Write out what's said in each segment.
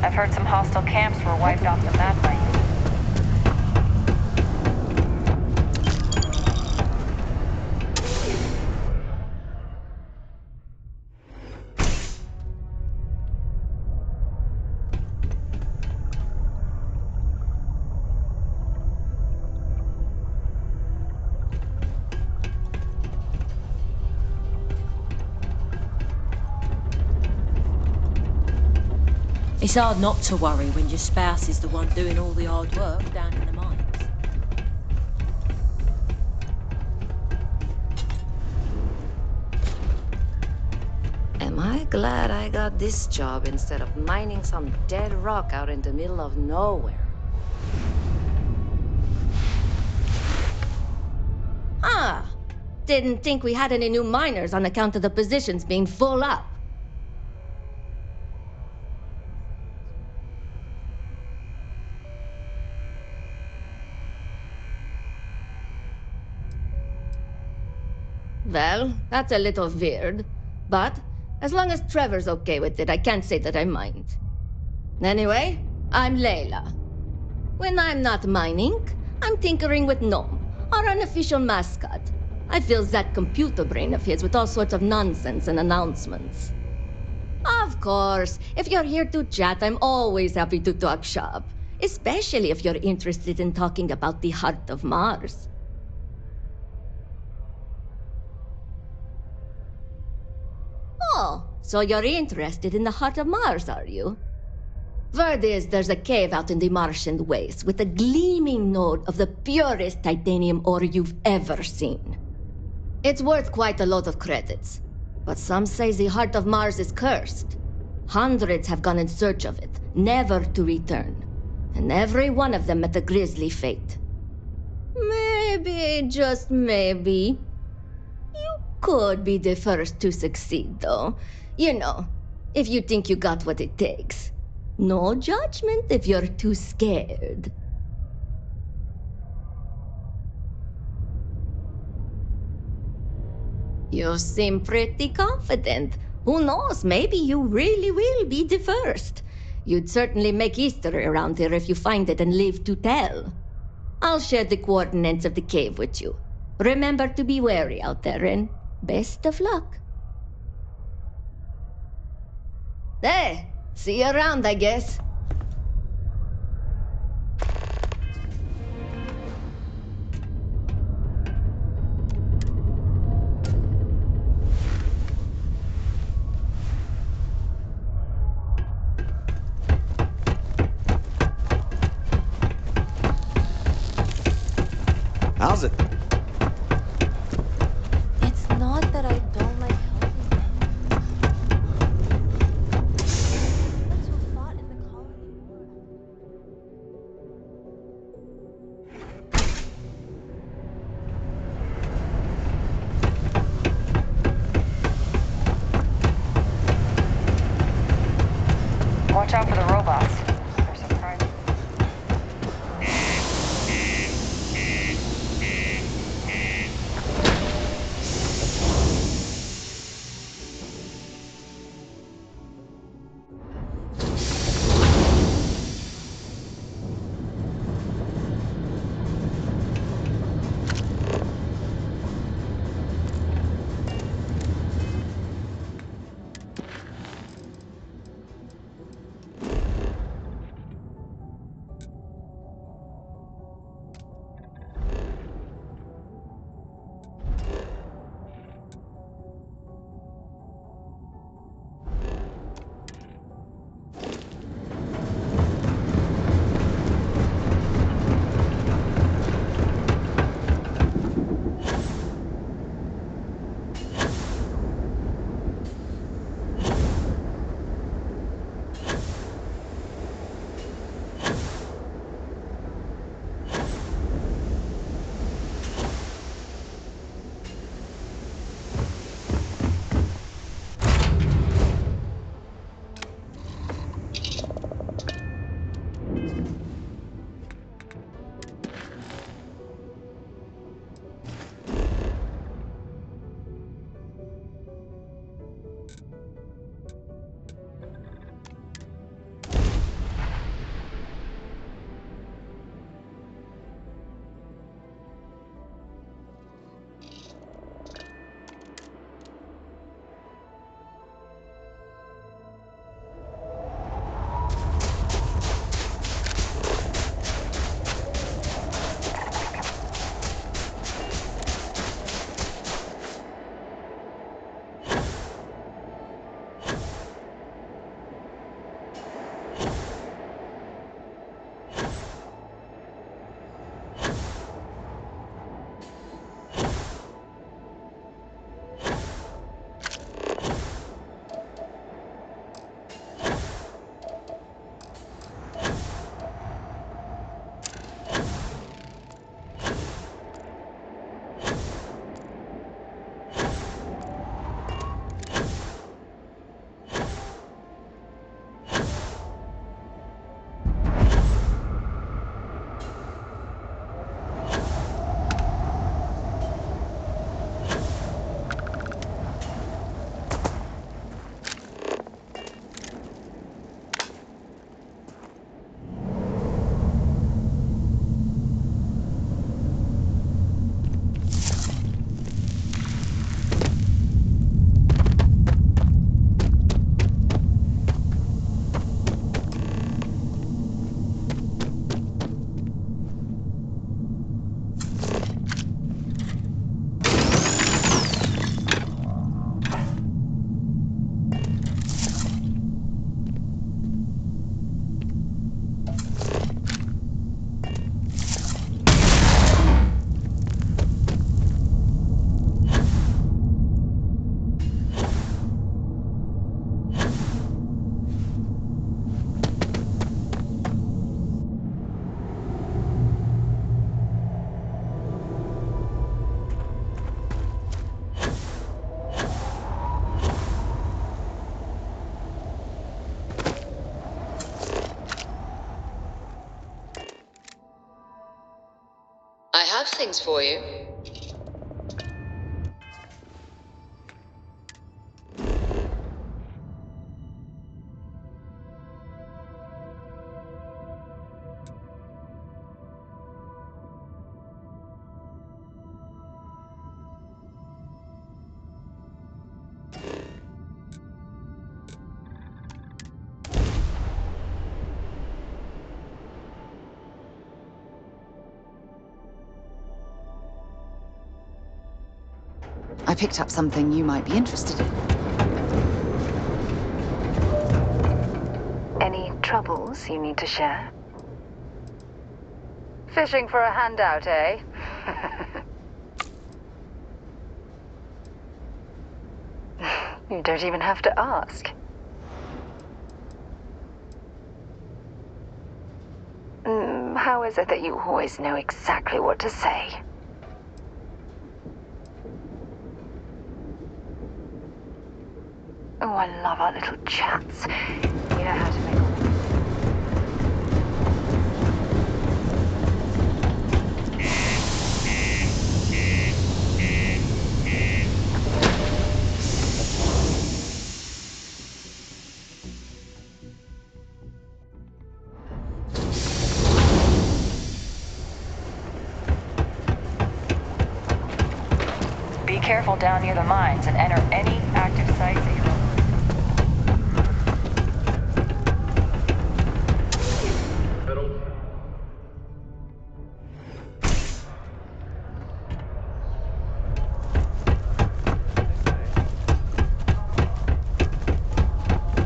I've heard some hostile camps were wiped off the map by you. It's hard not to worry when your spouse is the one doing all the hard work down in the mines. Am I glad I got this job instead of mining some dead rock out in the middle of nowhere? Ah, didn't think we had any new miners on account of the positions being full up. Well, that's a little weird, but as long as Trevor's okay with it, I can't say that I mind. Anyway, I'm Layla. When I'm not mining, I'm tinkering with Gnome, our unofficial mascot. I fill that computer brain of his with all sorts of nonsense and announcements. Of course, if you're here to chat, I'm always happy to talk shop, especially if you're interested in talking about the heart of Mars. Oh, so you're interested in the heart of Mars, are you? Word is there's a cave out in the Martian waste with a gleaming node of the purest titanium ore you've ever seen. It's worth quite a lot of credits, but some say the heart of Mars is cursed. Hundreds have gone in search of it, never to return, and every one of them met a grisly fate. Maybe, just maybe, you could be the first to succeed, though. You know, if you think you got what it takes. No judgment if you're too scared. You seem pretty confident. Who knows, maybe you really will be the first. You'd certainly make history around here if you find it and live to tell. I'll share the coordinates of the cave with you. Remember to be wary out there, and best of luck. Hey, see you around, I guess. How's it? It's not that I don't like helping them. Ones who fought in the colony war. Watch out for the robots. They're surprising. have things for you. I picked up something you might be interested in. Any troubles you need to share? Fishing for a handout, eh? You don't even have to ask. How is it that you always know exactly what to say? Oh, I love our little chats. You know how to make all... Be careful down near the mines and enter any active sites that you're...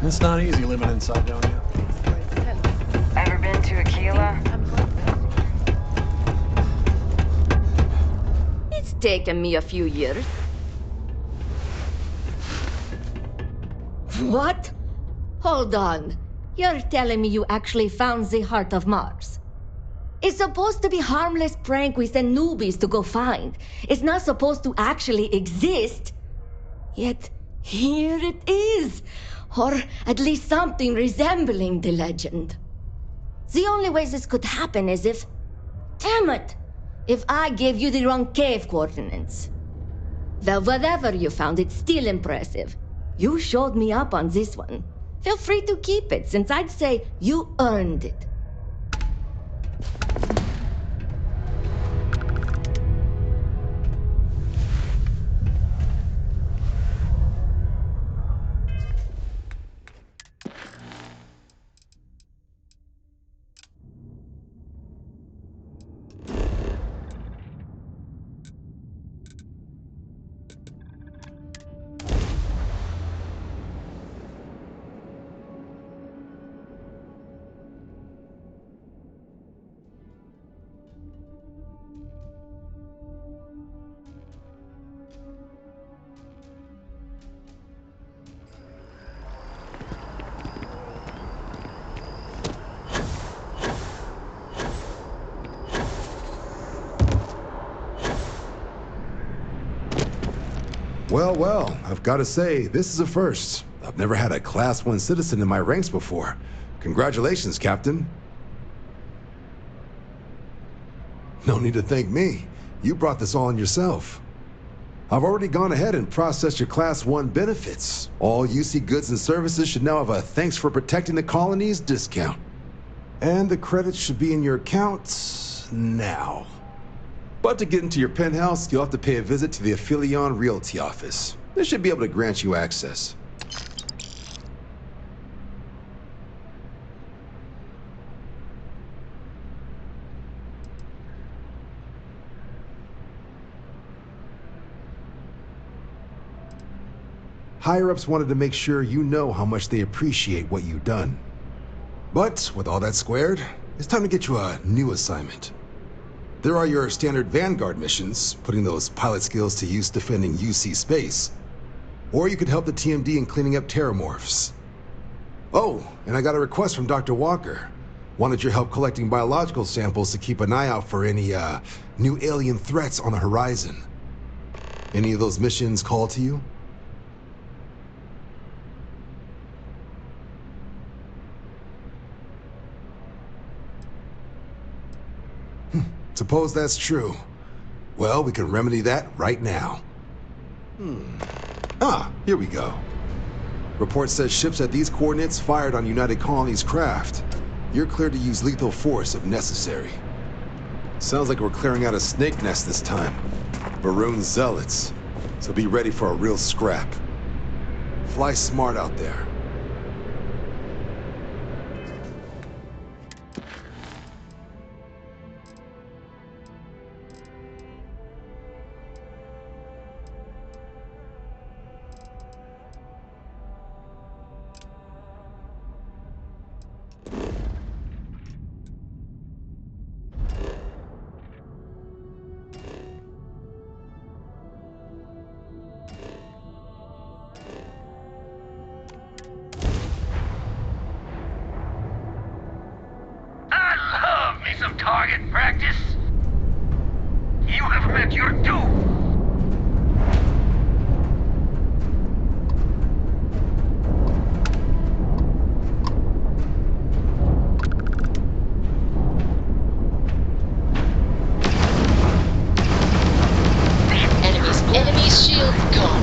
It's not easy living inside down here. Ever been to Aquila? It's taken me a few years. What? Hold on. You're telling me you actually found the heart of Mars? It's supposed to be a harmless prank we send newbies to go find. It's not supposed to actually exist. Yet, here it is. Or at least something resembling the legend. The only way this could happen is if... Damn it! If I gave you the wrong cave coordinates. Well, whatever you found, it's still impressive. You showed me up on this one. Feel free to keep it, since I'd say you earned it. Well, I've got to say, this is a first. I've never had a Class 1 citizen in my ranks before. Congratulations, Captain. No need to thank me. You brought this all on yourself. I've already gone ahead and processed your Class 1 benefits. All UC goods and services should now have a thanks for protecting the colonies discount. And the credits should be in your account now. But to get into your penthouse, you'll have to pay a visit to the Aphelion Realty office. They should be able to grant you access. Higher-ups wanted to make sure you know how much they appreciate what you've done. But with all that squared, it's time to get you a new assignment. There are your standard Vanguard missions, putting those pilot skills to use defending UC space. Or you could help the TMD in cleaning up terramorphs. Oh, and I got a request from Dr. Walker. Wanted your help collecting biological samples to keep an eye out for any, new alien threats on the horizon. Any of those missions call to you? Suppose that's true. Well, we can remedy that right now. Here we go. Report says ships at these coordinates fired on United Colony's craft. You're cleared to use lethal force if necessary. Sounds like we're clearing out a snake nest this time. Maroon zealots. So be ready for a real scrap. Fly smart out there. Some target practice? You have met your doom! Enemy's shield gone.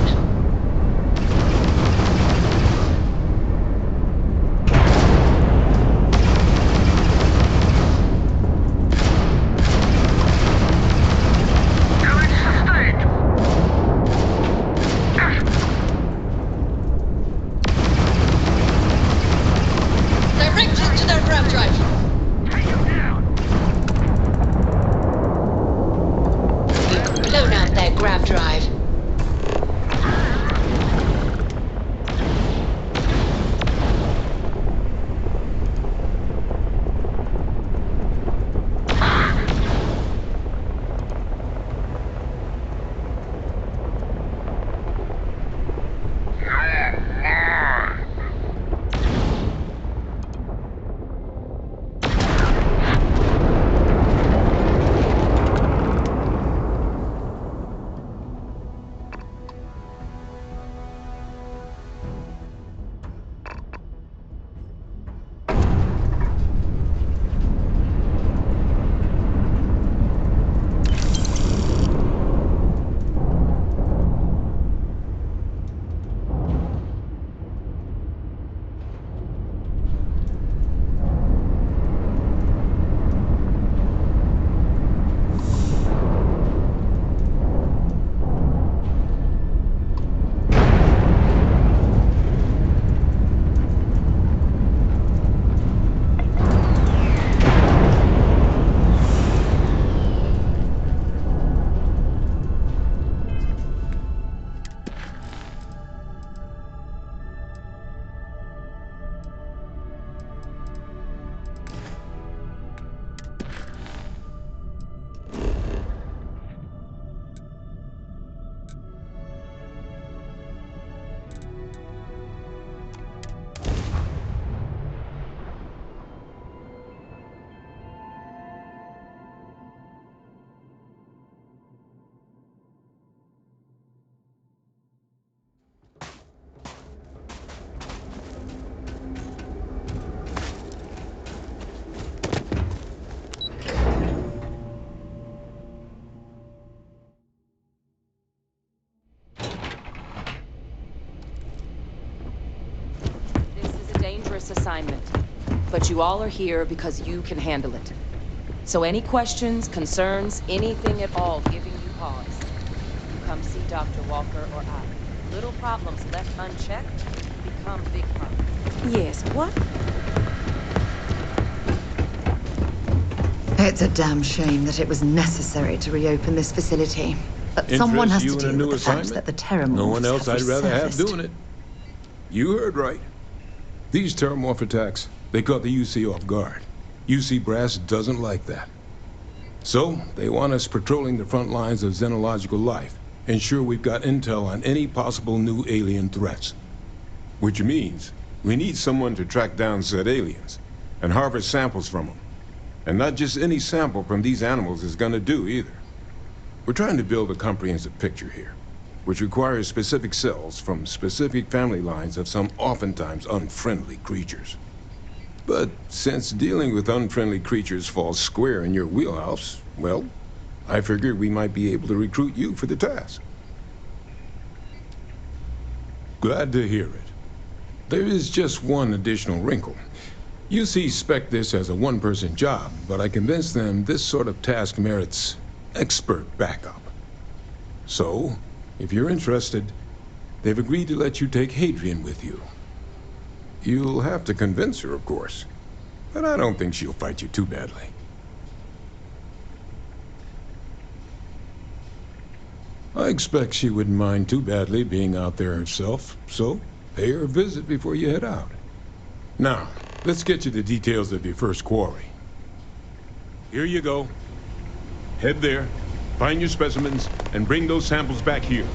Assignment, but you all are here because you can handle it. So any questions, concerns, anything at all giving you pause, you come see Dr. Walker or I. Little problems left unchecked become big problems. Yes, what? It's a damn shame that it was necessary to reopen this facility. But someone has to deal with the fact that the terramorphs No one else I'd rather have resurfaced. doing it. You heard right. These terramorph attacks, they caught the UC off guard. UC brass doesn't like that. So, they want us patrolling the front lines of xenological life, ensure we've got intel on any possible new alien threats. Which means, we need someone to track down said aliens, and harvest samples from them. And not just any sample from these animals is gonna do either. We're trying to build a comprehensive picture here, which requires specific cells from specific family lines of some oftentimes unfriendly creatures. But since dealing with unfriendly creatures falls square in your wheelhouse, well, I figured we might be able to recruit you for the task. Glad to hear it. There is just one additional wrinkle. UC spec'd this as a one-person job, but I convinced them this sort of task merits expert backup. So, if you're interested, they've agreed to let you take Hadrian with you. You'll have to convince her, of course, but I don't think she'll fight you too badly. I expect she wouldn't mind too badly being out there herself, so pay her a visit before you head out. Now, let's get you the details of your first quarry. Here you go. Head there, find your specimens, and bring those samples back here.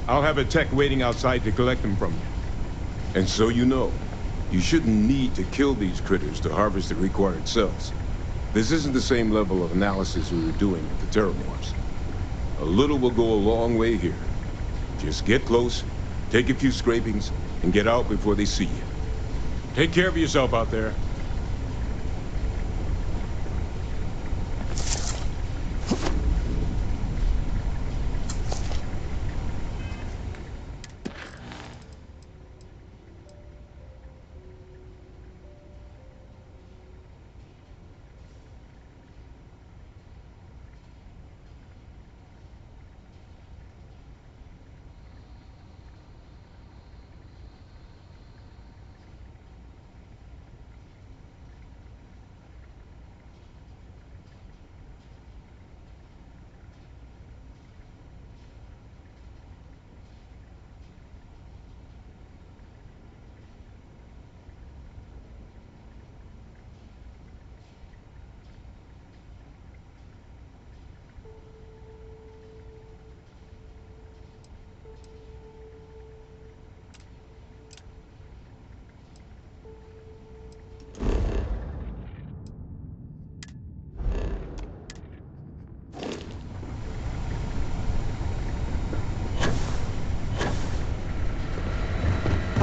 I'll have a tech waiting outside to collect them from you. And so you know, you shouldn't need to kill these critters to harvest the required cells. This isn't the same level of analysis we were doing at the Terramorphs. A little will go a long way here. Just get close, take a few scrapings, and get out before they see you. Take care of yourself out there.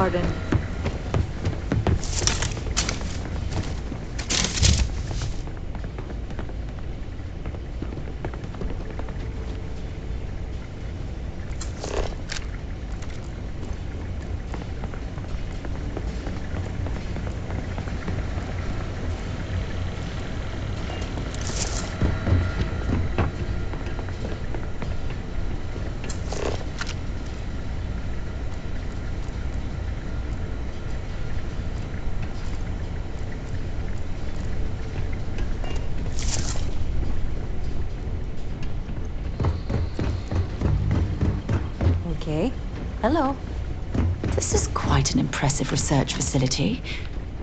Pardon. Okay. Hello. This is quite an impressive research facility.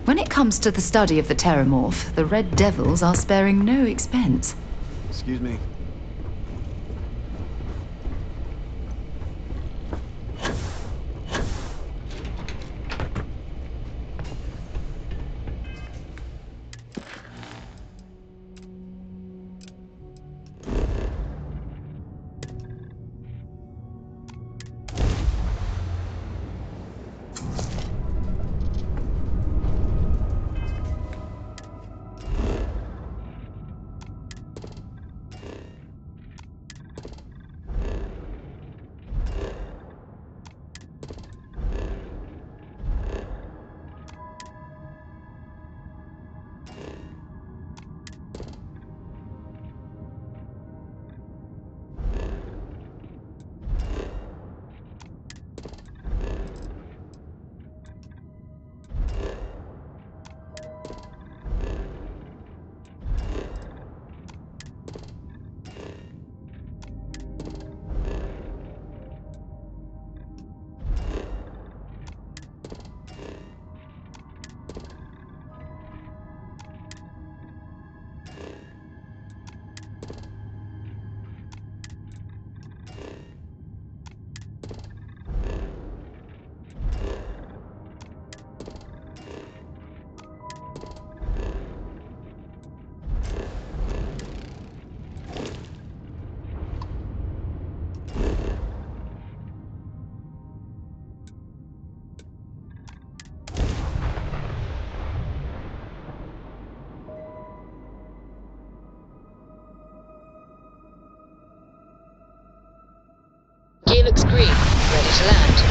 When it comes to the study of the Terramorph, the Red Devils are sparing no expense. Excuse me. ready to land.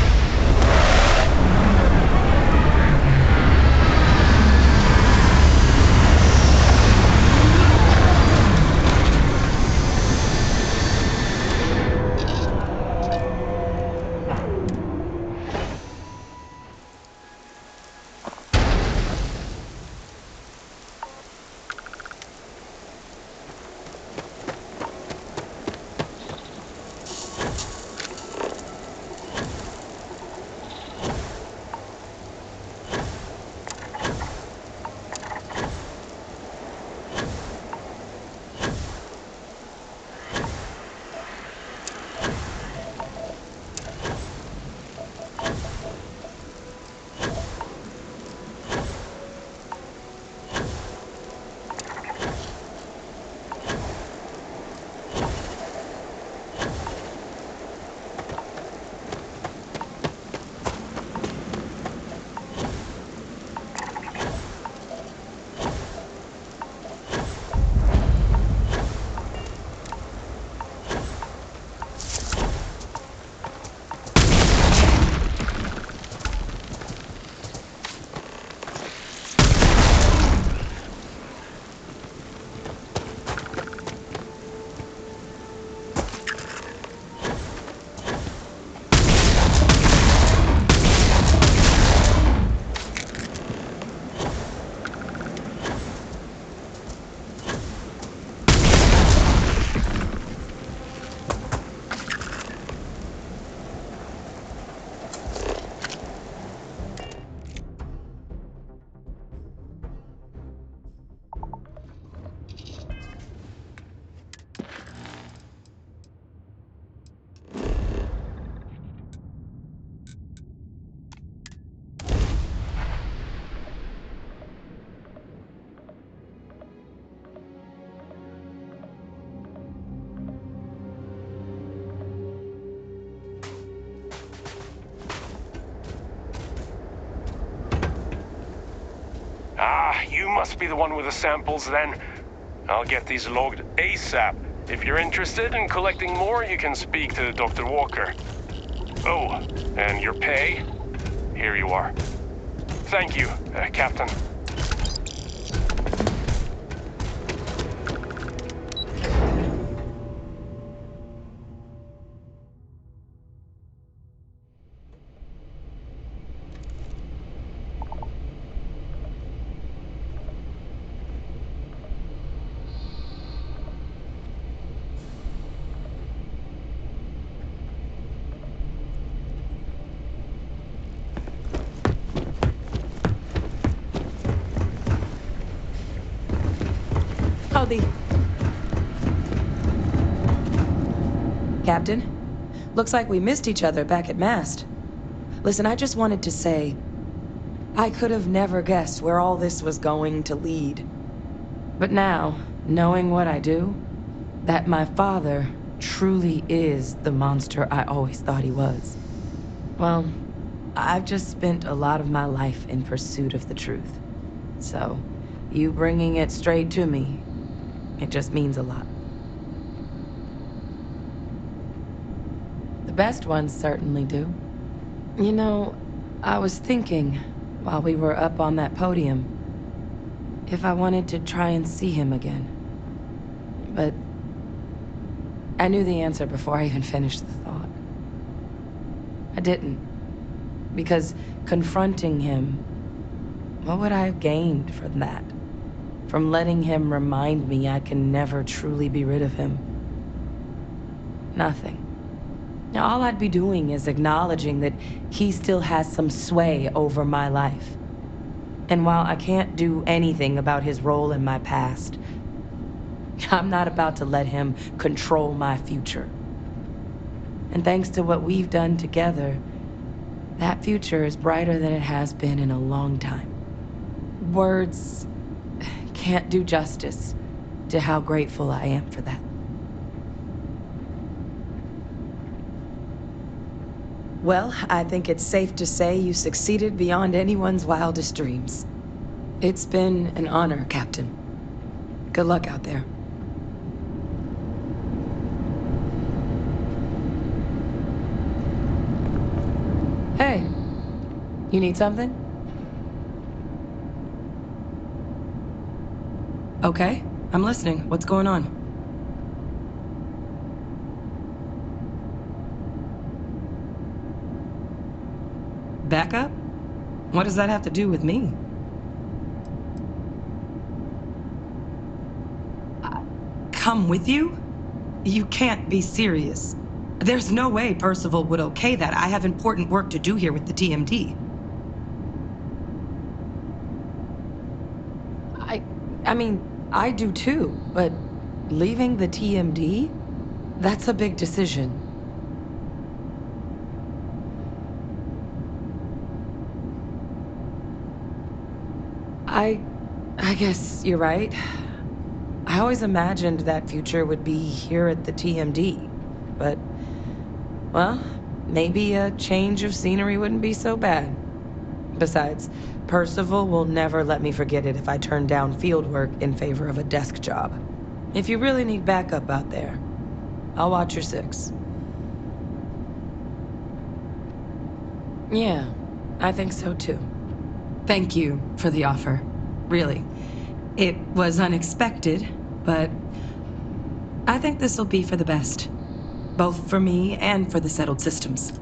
You must be the one with the samples then. I'll get these logged ASAP. If you're interested in collecting more, you can speak to Dr. Walker. Oh, and your pay? Here you are. Thank you, Captain. Howdy. Captain, looks like we missed each other back at Mast. Listen, I just wanted to say, I could have never guessed where all this was going to lead. But now, knowing what I do, that my father truly is the monster I always thought he was. Well, I've just spent a lot of my life in pursuit of the truth. So, you bringing it straight to me, it just means a lot. The best ones certainly do. You know, I was thinking, while we were up on that podium, if I wanted to try and see him again. But I knew the answer before I even finished the thought. I didn't. Because confronting him, what would I have gained from that? From letting him remind me I can never truly be rid of him? Nothing. Now, all I'd be doing is acknowledging that he still has some sway over my life. And while I can't do anything about his role in my past, I'm not about to let him control my future. And thanks to what we've done together, that future is brighter than it has been in a long time. Words can't do justice to how grateful I am for that. Well, I think it's safe to say you succeeded beyond anyone's wildest dreams. It's been an honor, Captain. Good luck out there. You need something? Okay, I'm listening. What's going on? Backup? What does that have to do with me? Come with you? You can't be serious. There's no way Percival would okay that. I have important work to do here with the TMD. I mean, I do too, but leaving the TMD? That's a big decision. I guess you're right. I always imagined that future would be here at the TMD, but, well, maybe a change of scenery wouldn't be so bad. Besides, Percival will never let me forget it if I turn down field work in favor of a desk job. If you really need backup out there, I'll watch your six. Yeah, I think so too. Thank you for the offer. Really. It was unexpected, but I think this will be for the best. Both for me and for the settled systems.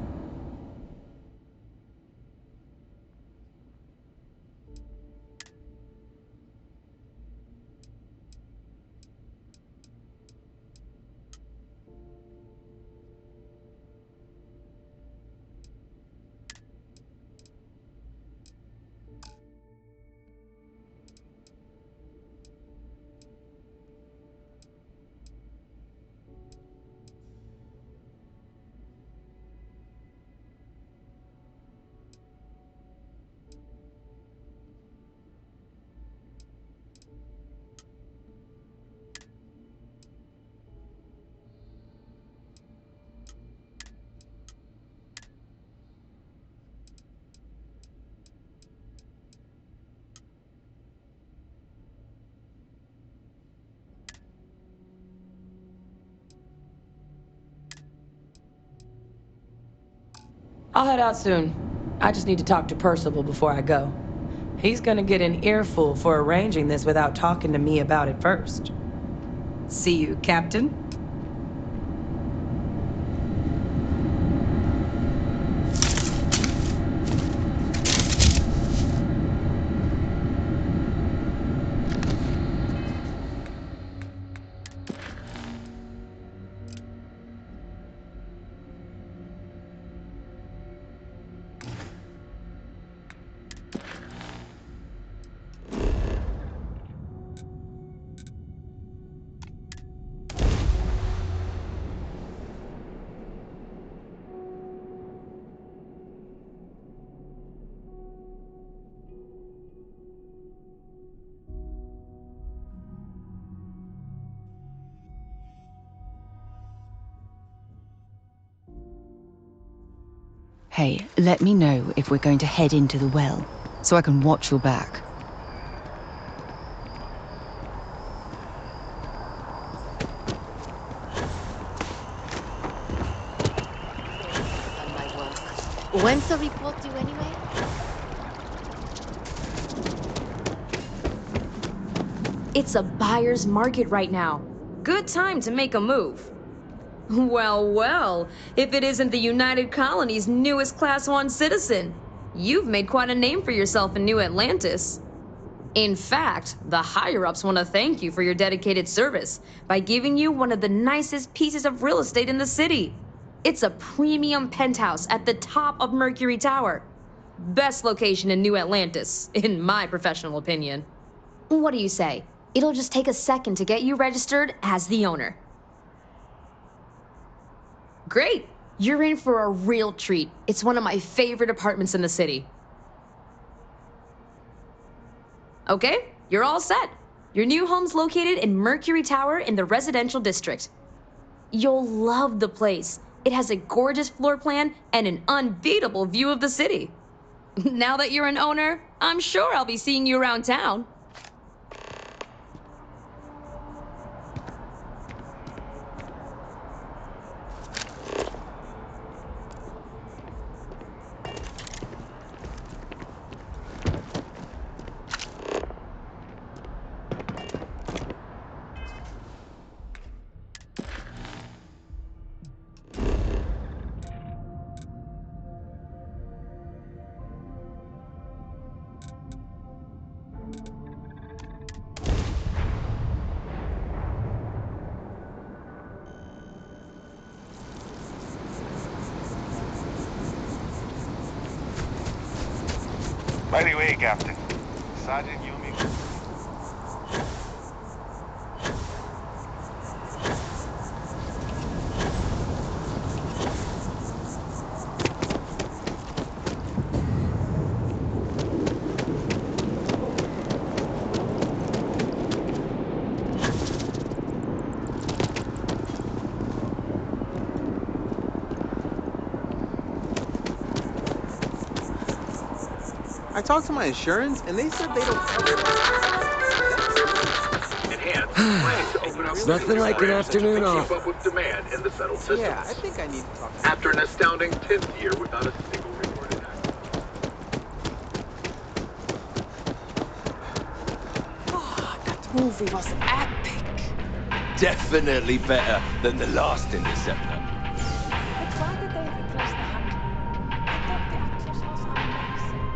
I'll head out soon. I just need to talk to Percival before I go. He's gonna get an earful for arranging this without talking to me about it first. See you, Captain. Hey, let me know if we're going to head into the well, so I can watch your back. On my work. When's the report due anyway? It's a buyer's market right now. Good time to make a move. Well, well, if it isn't the United Colony's newest Class 1 citizen. You've made quite a name for yourself in New Atlantis. In fact, the higher-ups want to thank you for your dedicated service by giving you one of the nicest pieces of real estate in the city. It's a premium penthouse at the top of Mercury Tower. Best location in New Atlantis, in my professional opinion. What do you say? It'll just take a second to get you registered as the owner. Great! You're in for a real treat. It's one of my favorite apartments in the city. Okay, you're all set. Your new home's located in Mercury Tower in the residential district. You'll love the place. It has a gorgeous floor plan and an unbeatable view of the city. Now that you're an owner, I'm sure I'll be seeing you around town. By the way, Captain, Sergeant Yumi. I talked to my insurance, and they said they don't cover It's nothing like an afternoon off. Keep up with demand in the settled systems. Yeah, I think I need to talk to After an astounding 10th year without a single recorded accident. Oh, that movie was epic. Definitely better than the last Interceptor. But why did they replace the hunter? I thought the actress was amazing.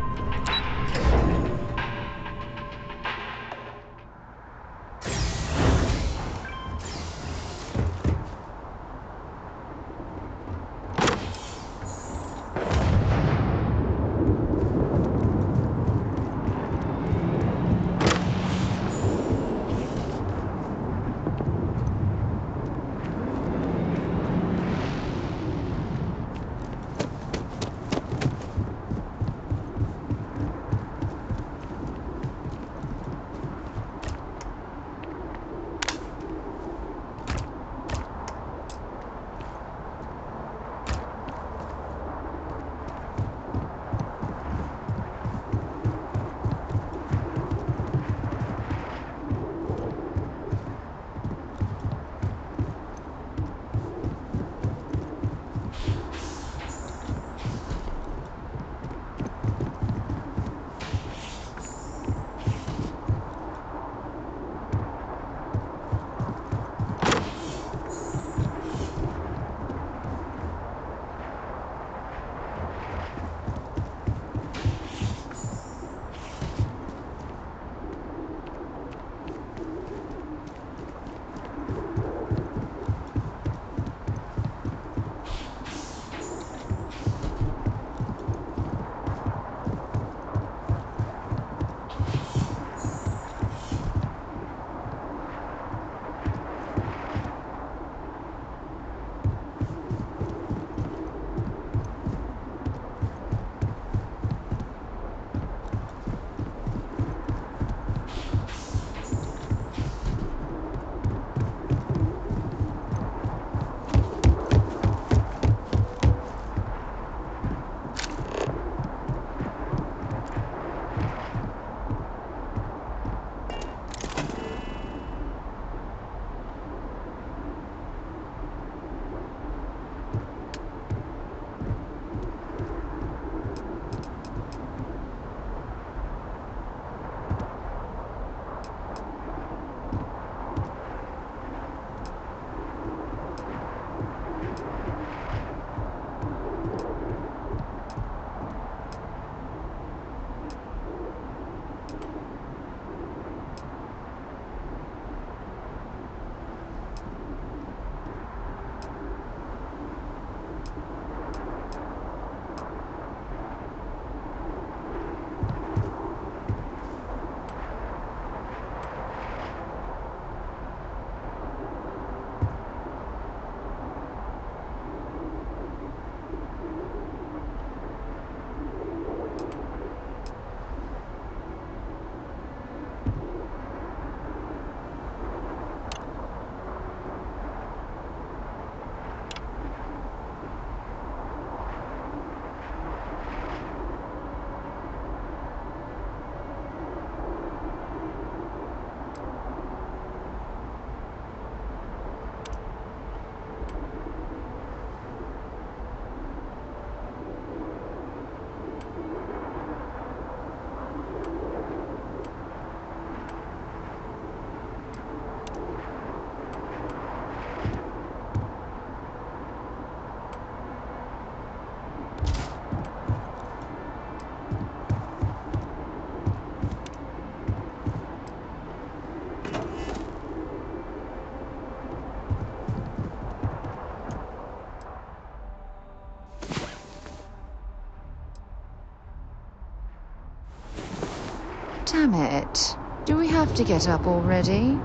Damn it. Do we have to get up already?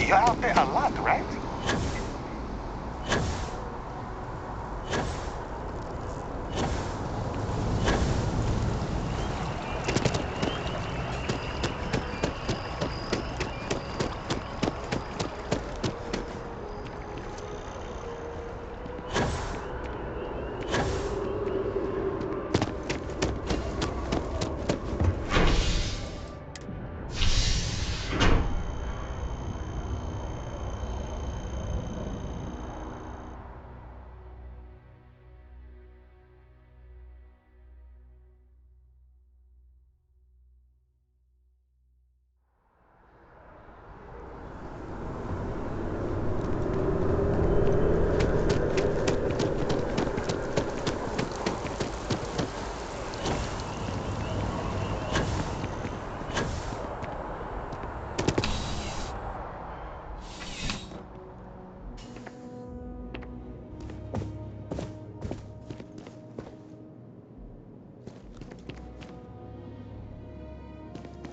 You're out there a lot, right?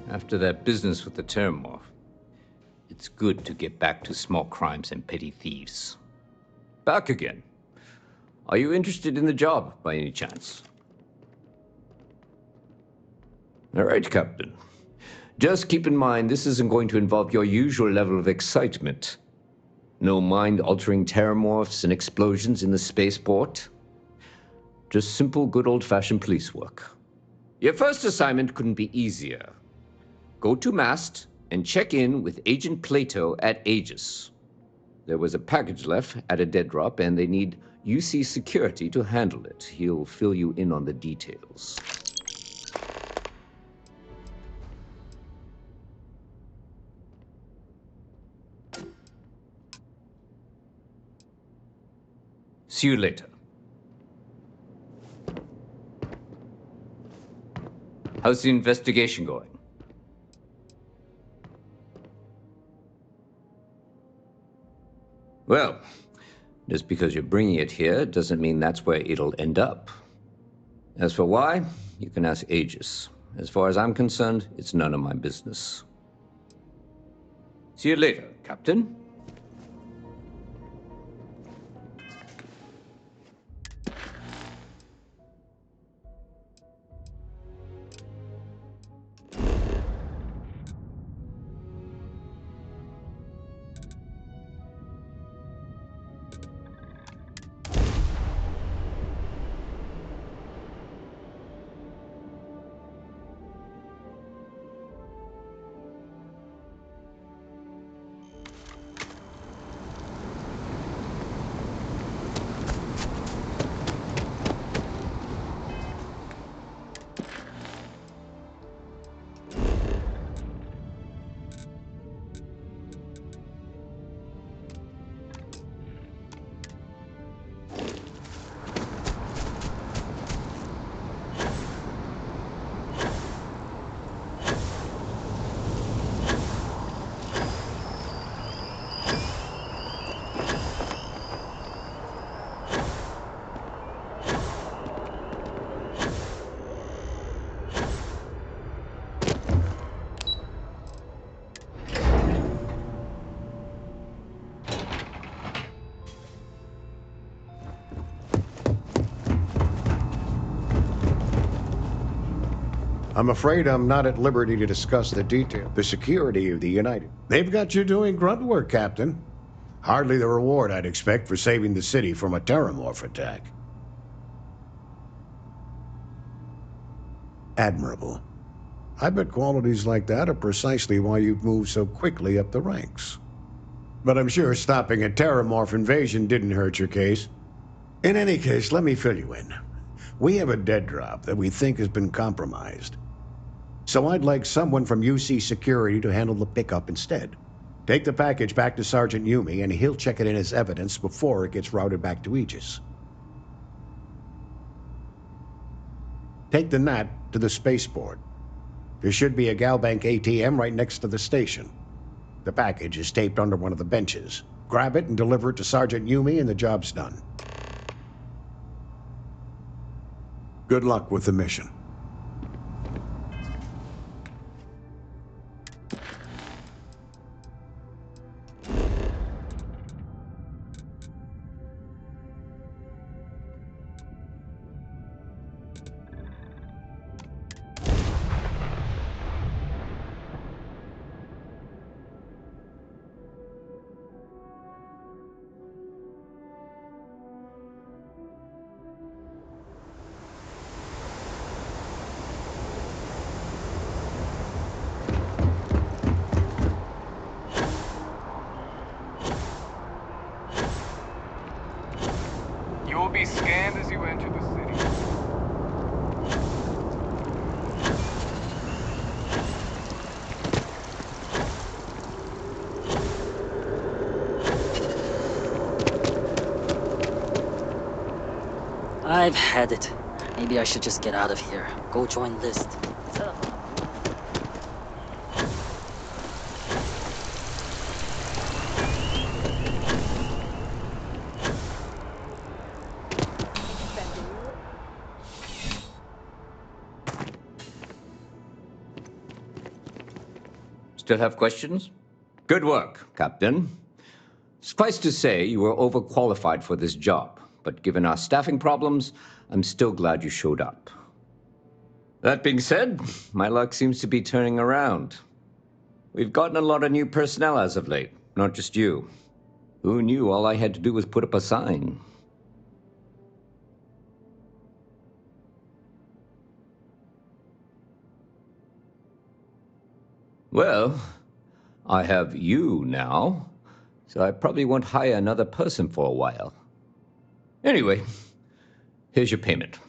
After that business with the Terramorph, it's good to get back to small crimes and petty thieves. Back again. Are you interested in the job, by any chance? All right, Captain. Just keep in mind, this isn't going to involve your usual level of excitement. No mind-altering Terramorphs and explosions in the spaceport. Just simple, good old-fashioned police work. Your first assignment couldn't be easier. Go to Mast and check in with Agent Plato at Aegis. There was a package left at a dead drop, and they need UC security to handle it. He'll fill you in on the details. See you later. How's the investigation going? Well, just because you're bringing it here doesn't mean that's where it'll end up. As for why, you can ask Aegis. As far as I'm concerned, it's none of my business. See you later, Captain. I'm afraid I'm not at liberty to discuss the detail. The security of the United. They've got you doing grunt work, Captain. Hardly the reward I'd expect for saving the city from a Terramorph attack. Admirable. I bet qualities like that are precisely why you've moved so quickly up the ranks. But I'm sure stopping a Terramorph invasion didn't hurt your case. In any case, let me fill you in. We have a dead drop that we think has been compromised. So I'd like someone from UC Security to handle the pickup instead. Take the package back to Sergeant Yumi, and he'll check it in as evidence before it gets routed back to Aegis. Take the NAT to the spaceport. There should be a Galbank ATM right next to the station. The package is taped under one of the benches. Grab it and deliver it to Sergeant Yumi, and the job's done. Good luck with the mission. You will be scanned as you enter the city. I've had it. Maybe I should just get out of here. Go join List. Set up. Still have questions? Good work, Captain. Suffice to say, you were overqualified for this job, but given our staffing problems, I'm still glad you showed up. That being said, my luck seems to be turning around. We've gotten a lot of new personnel as of late, not just you. Who knew all I had to do was put up a sign? Well, I have you now, so I probably won't hire another person for a while. Anyway, here's your payment.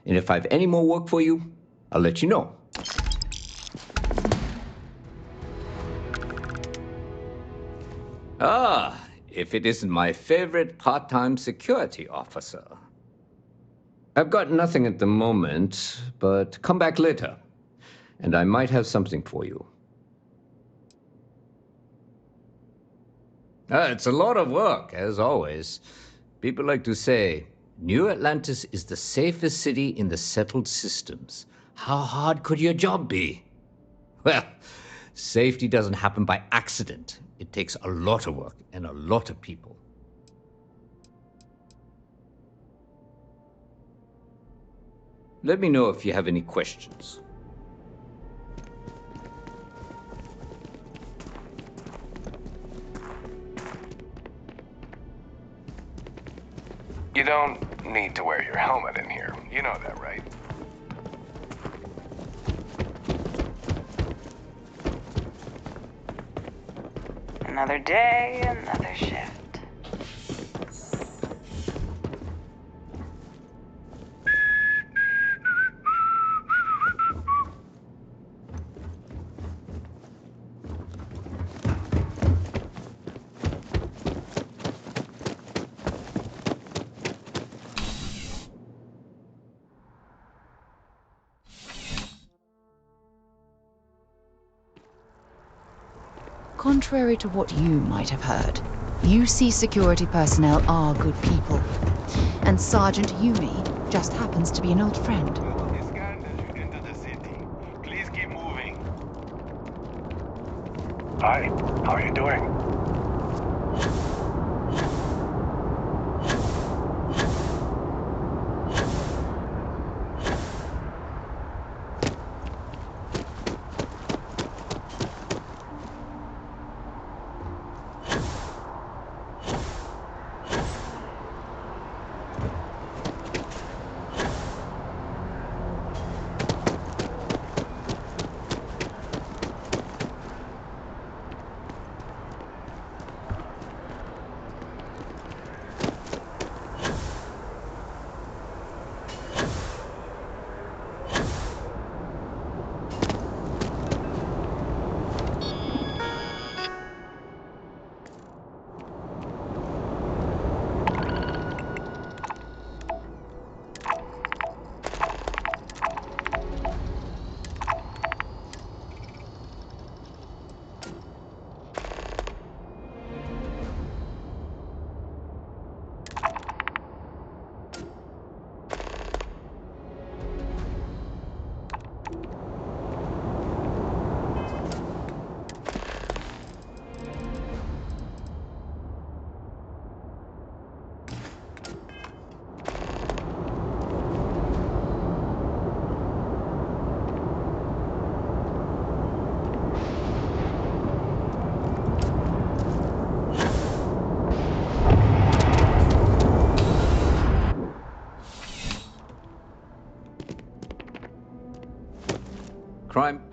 And if I have any more work for you, I'll let you know. Ah, if it isn't my favorite part-time security officer. I've got nothing at the moment, but come back later, and I might have something for you. It's a lot of work, as always. People like to say, New Atlantis is the safest city in the settled systems. How hard could your job be? Well, safety doesn't happen by accident. It takes a lot of work and a lot of people. Let me know if you have any questions. You don't need to wear your helmet in here. You know that, right? Another day, another shift. Contrary to what you might have heard, UC security personnel are good people. And Sergeant Yumi just happens to be an old friend. Please keep moving. Hi, how are you doing?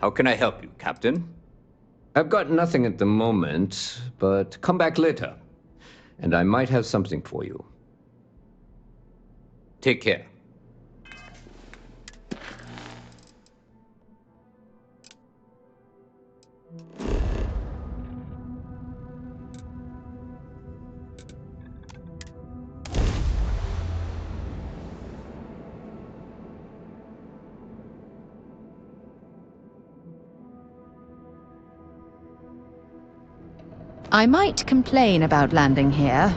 How can I help you, Captain? I've got nothing at the moment, but come back later, and I might have something for you. Take care. I might complain about landing here,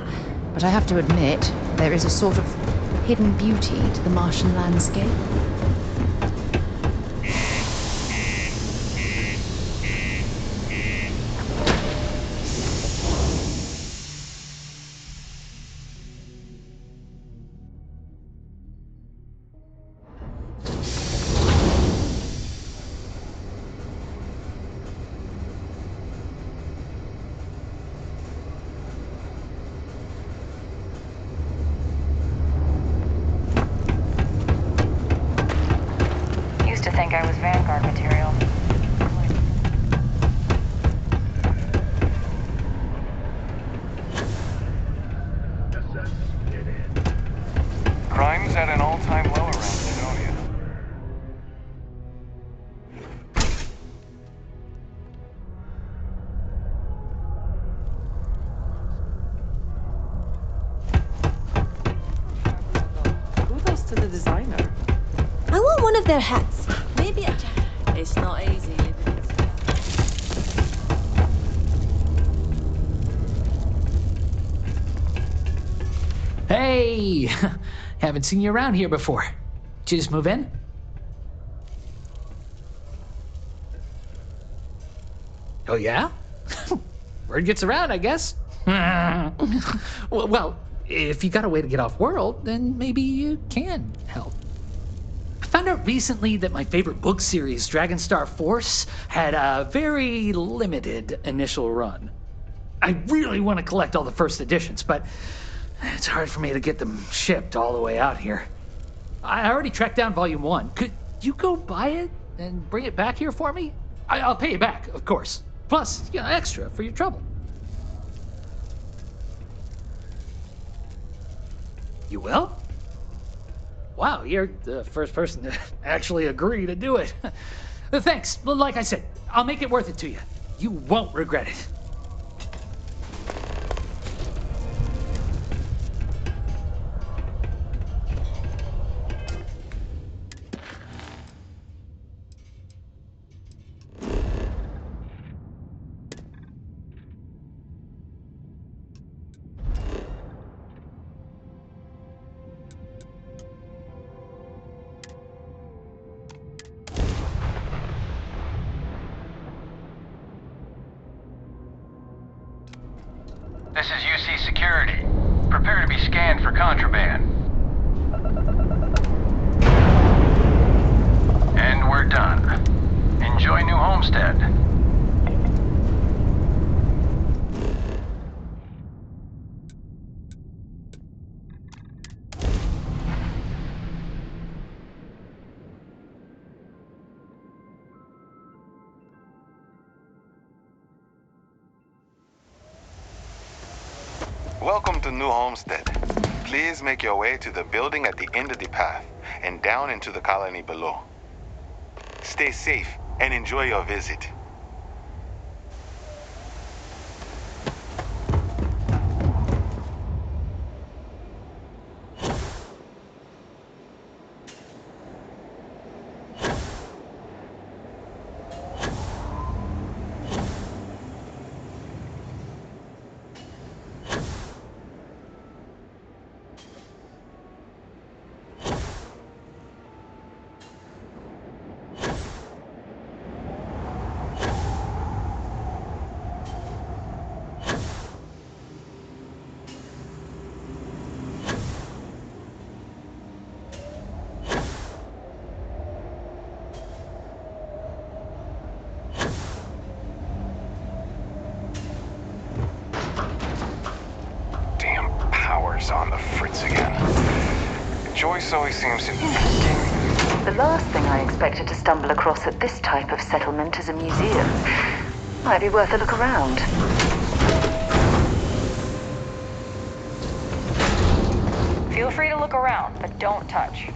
but I have to admit, there is a sort of hidden beauty to the Martian landscape. Used to think I was Vanguard material. Crime's at an all-time low around Snowdonia. Kudos to the designer. I want one of their hats. Maybe a jacket. It's not easy living in Hey! Haven't seen you around here before. Did you just move in? Oh, yeah? Word gets around, I guess. Well, if you got a way to get off world, then maybe you can help. I found out recently that my favorite book series, Dragonstar Force, had a very limited initial run. I really want to collect all the first editions, but it's hard for me to get them shipped all the way out here. I already tracked down Volume 1. Could you go buy it and bring it back here for me? I'll pay you back, of course. Plus, extra for your trouble. You will? Wow, you're the first person to actually agree to do it. Thanks. Like I said, I'll make it worth it to you. You won't regret it. This is UC Security. Prepare to be scanned for contraband. And we're done. Enjoy New Homestead. Welcome to New Homestead. Please make your way to the building at the end of the path and down into the colony below. Stay safe and enjoy your visit. On the fritz again. Joyce always seems to... The last thing I expected to stumble across at this type of settlement is a museum. Might be worth a look around. Feel free to look around, but don't touch.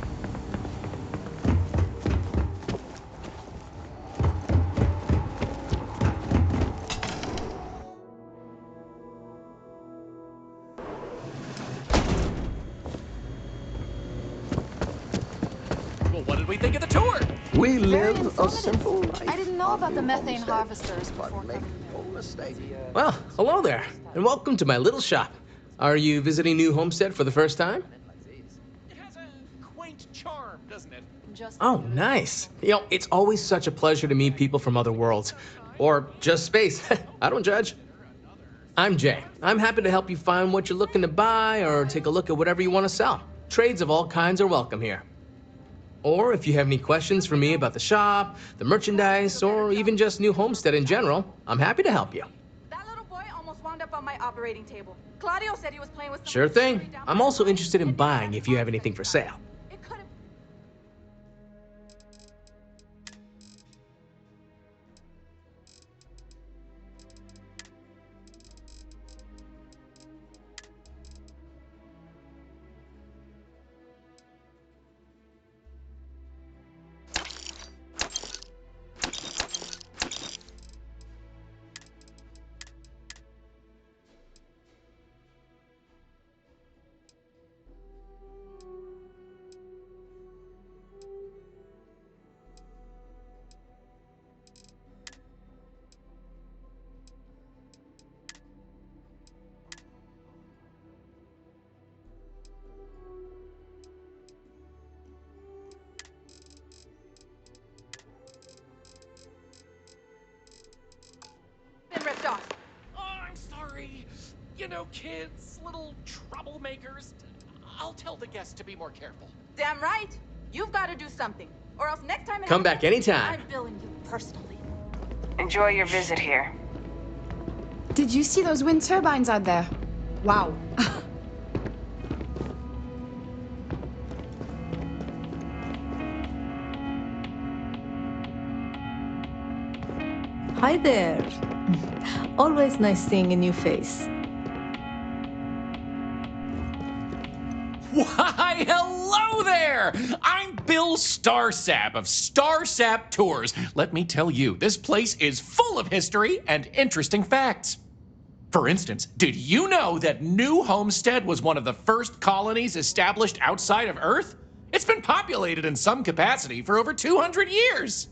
Well, what did we think of the tour? We live a simple life. I didn't know about the methane harvesters before coming. Well, hello there, and welcome to my little shop. Are you visiting New Homestead for the first time? It has a quaint charm, doesn't it? Oh, nice. You know, it's always such a pleasure to meet people from other worlds. Or just space. I don't judge. I'm Jay. I'm happy to help you find what you're looking to buy or take a look at whatever you want to sell. Trades of all kinds are welcome here. Or if you have any questions for me about the shop, the merchandise, or even just New Homestead in general, I'm happy to help you. That little boy almost wound up on my operating table. Claudio said he was playing with Sure thing. I'm also interested in buying if you have anything for sale. Been ripped off. Oh, I'm sorry. You know, kids, little troublemakers. I'll tell the guests to be more careful. Damn right. You've got to do something, or else next time. Come back anytime. I'm billing you personally. Enjoy your visit here. Did you see those wind turbines out there? Wow. Hi there. Always nice seeing a new face. Why, hello there! I'm Bill Starsap of Starsap Tours. Let me tell you, this place is full of history and interesting facts. For instance, did you know that New Homestead was one of the first colonies established outside of Earth? It's been populated in some capacity for over 200 years.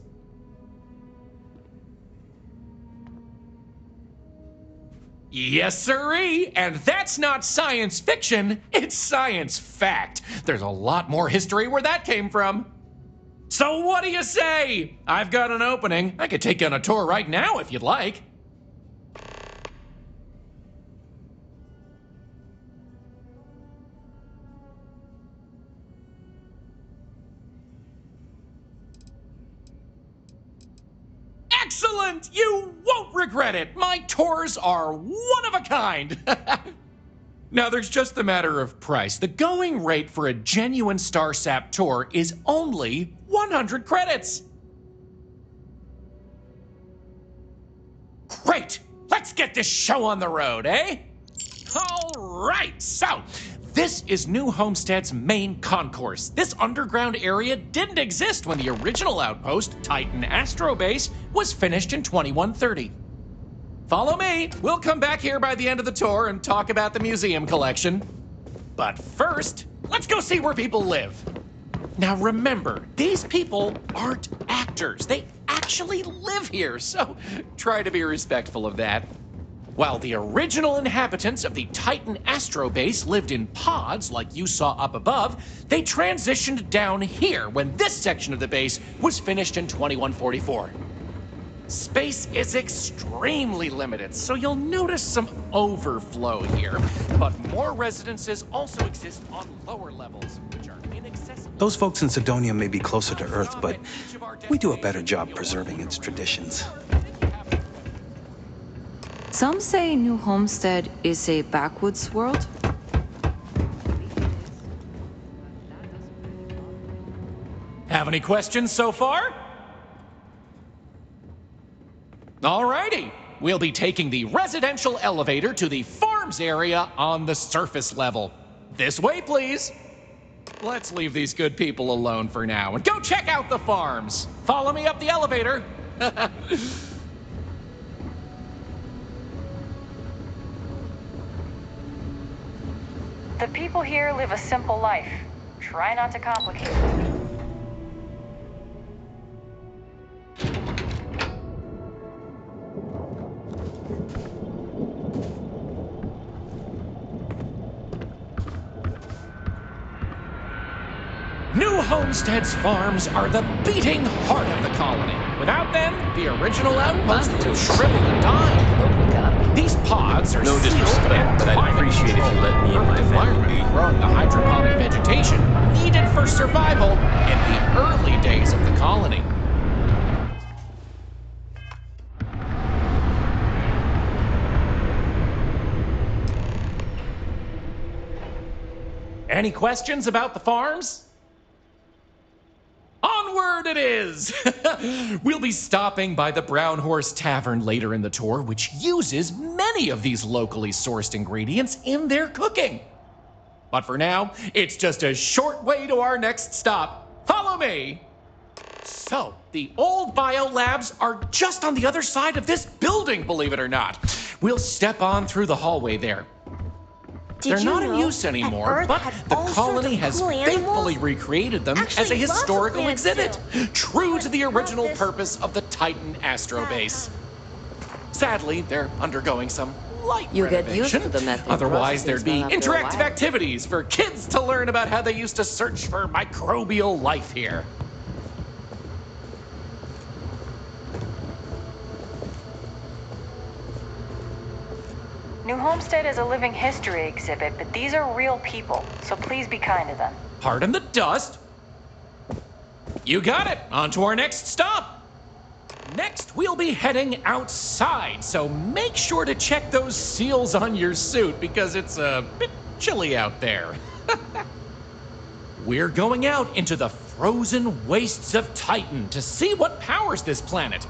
Yes, sirree, and that's not science fiction, it's science fact. There's a lot more history where that came from. So what do you say? I've got an opening. I could take you on a tour right now if you'd like. Excellent! You won't regret it! My tours are one of a kind! Now, there's just the matter of price. The going rate for a genuine Starsap tour is only 100 credits. Great! Let's get this show on the road, eh? All right, so this is New Homestead's main concourse. This underground area didn't exist when the original outpost, Titan Astrobase, was finished in 2130. Follow me. We'll come back here by the end of the tour and talk about the museum collection. But first, let's go see where people live. Now remember, these people aren't actors. They actually live here, so try to be respectful of that. While the original inhabitants of the Titan Astrobase lived in pods like you saw up above, they transitioned down here when this section of the base was finished in 2144. Space is extremely limited, so you'll notice some overflow here. But more residences also exist on lower levels, which are inaccessible. Those folks in Sidonia may be closer to Earth, but we do a better job preserving its traditions. Some say New Homestead is a backwoods world. Have any questions so far? Alrighty. We'll be taking the residential elevator to the farms area on the surface level. This way, please. Let's leave these good people alone for now and go check out the farms. Follow me up the elevator. The people here live a simple life. Try not to complicate it. New Homestead's farms are the beating heart of the colony. Without them, the original outpost would shrivel and die. These pods are No disrespect, but I'd appreciate if you let me and my family be. Growing the hydroponic vegetation needed for survival in the early days of the colony. Any questions about the farms? Onward it is! We'll be stopping by the Brown Horse Tavern later in the tour, which uses many of these locally sourced ingredients in their cooking. But for now, it's just a short way to our next stop. Follow me! So, the old biolabs are just on the other side of this building, believe it or not. We'll step on through the hallway there. They're not in use anymore, but the colony has faithfully recreated them as a historical exhibit, true to the original purpose of the Titan Astrobase. Sadly, they're undergoing some light renovation. Get used to the method. Otherwise, there'd be interactive activities for kids to learn about how they used to search for microbial life here. New Homestead is a living history exhibit, but these are real people, so please be kind to them. Pardon the dust. You got it. On to our next stop. Next, we'll be heading outside, so make sure to check those seals on your suit because it's a bit chilly out there. We're going out into the frozen wastes of Titan to see what powers this planet.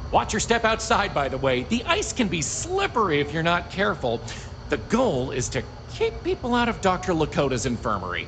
Watch your step outside, by the way. The ice can be slippery if you're not careful. The goal is to keep people out of Dr. Lakota's infirmary.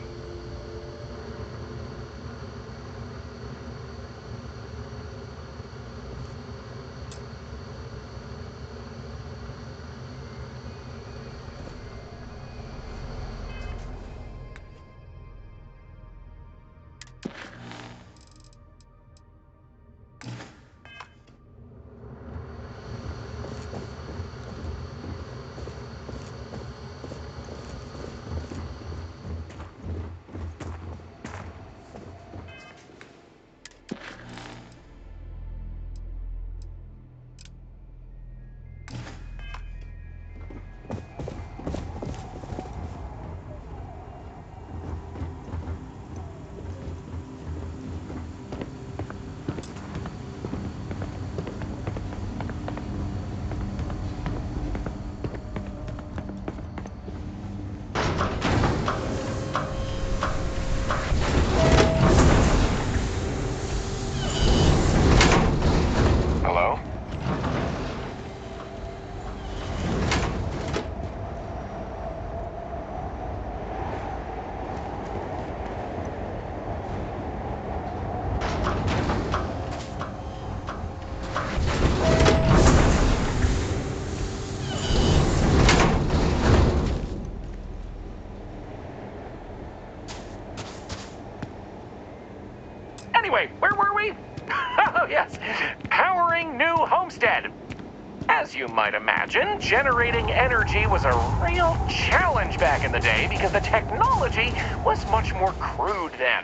Anyway, where were we? Oh, yes. Powering New Homestead. As you might imagine, generating energy was a real challenge back in the day because the technology was much more crude then.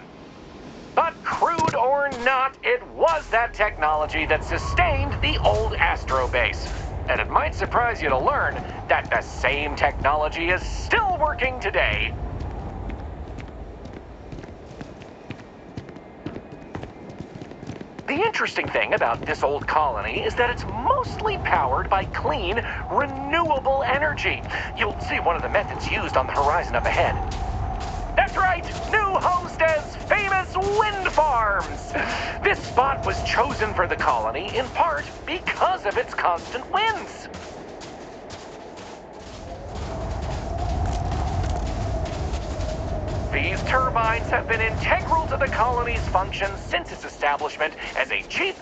But crude or not, it was that technology that sustained the old Astrobase. And it might surprise you to learn that the same technology is still working today. The interesting thing about this old colony is that it's mostly powered by clean, renewable energy. You'll see one of the methods used on the horizon up ahead. That's right, New Homestead's famous wind farms. This spot was chosen for the colony in part because of its constant winds. These turbines have been integral to the colony's function since its establishment as a cheap,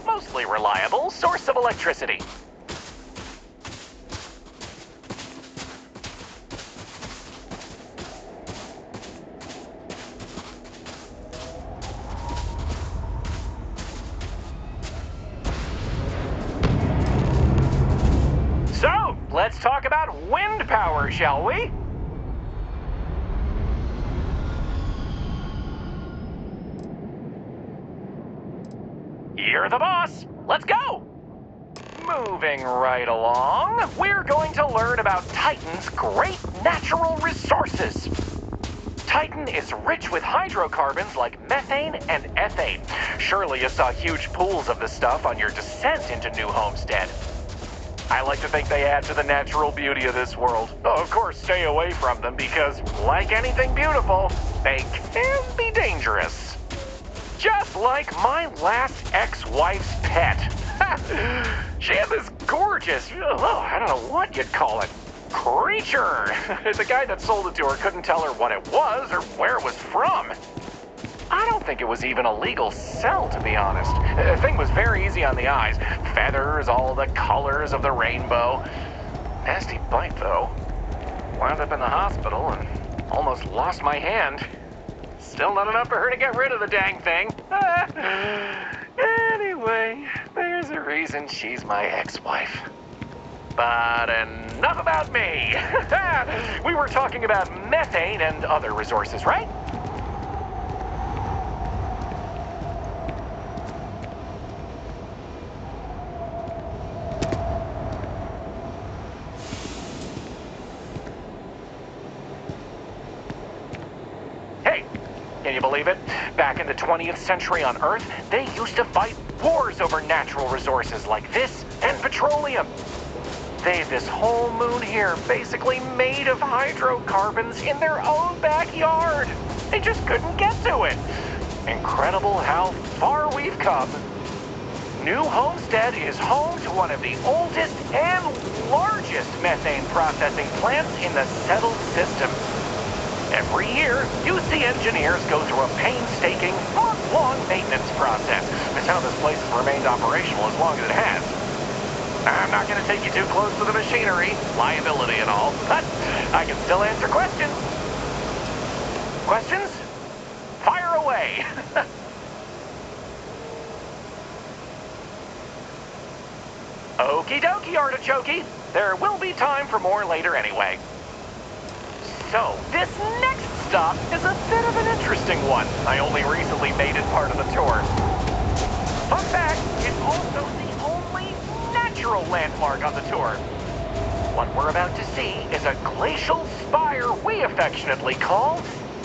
mostly reliable source of electricity. So, let's talk about wind power, shall we? You're the boss. Let's go. Moving right along, we're going to learn about Titan's great natural resources. Titan is rich with hydrocarbons like methane and ethane. Surely you saw huge pools of this stuff on your descent into New Homestead. I like to think they add to the natural beauty of this world. Of course, stay away from them because, like anything beautiful, they can be dangerous. Just like my last ex-wife's pet. She had this gorgeous, I don't know what you'd call it, creature. The guy that sold it to her couldn't tell her what it was or where it was from. I don't think it was even a legal sell, to be honest. The thing was very easy on the eyes. Feathers, all the colors of the rainbow. Nasty bite, though. Wound up in the hospital and almost lost my hand. Still not enough for her to get rid of the dang thing. Anyway, there's a reason she's my ex-wife. But enough about me. We were talking about methane and other resources, right? Hey, can you believe it? Back in the 20th century on Earth, they used to fight wars over natural resources like this and petroleum. They had this whole moon here basically made of hydrocarbons in their own backyard. They just couldn't get to it. Incredible how far we've come. New Homestead is home to one of the oldest and largest methane processing plants in the settled system. Every year, UC engineers go through a painstaking, month-long maintenance process. That's how this place has remained operational as long as it has. I'm not going to take you too close to the machinery, liability and all, but I can still answer questions. Questions? Fire away. Okie dokie, artichoke. There will be time for more later anyway. So, this next stop is a bit of an interesting one. I only recently made it part of the tour. Fun fact, it's also the only natural landmark on the tour. What we're about to see is a glacial spire we affectionately call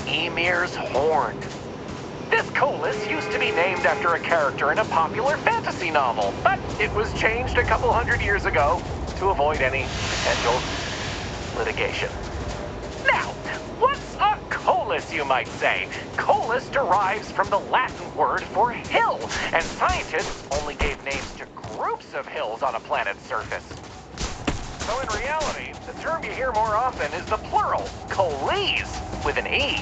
Ymir's Horn. This colus used to be named after a character in a popular fantasy novel, but it was changed a couple hundred years ago to avoid any potential litigation. Now, what's a colus, you might say? Colus derives from the Latin word for hill, and scientists only gave names to groups of hills on a planet's surface. So in reality, the term you hear more often is the plural, coles, with an E.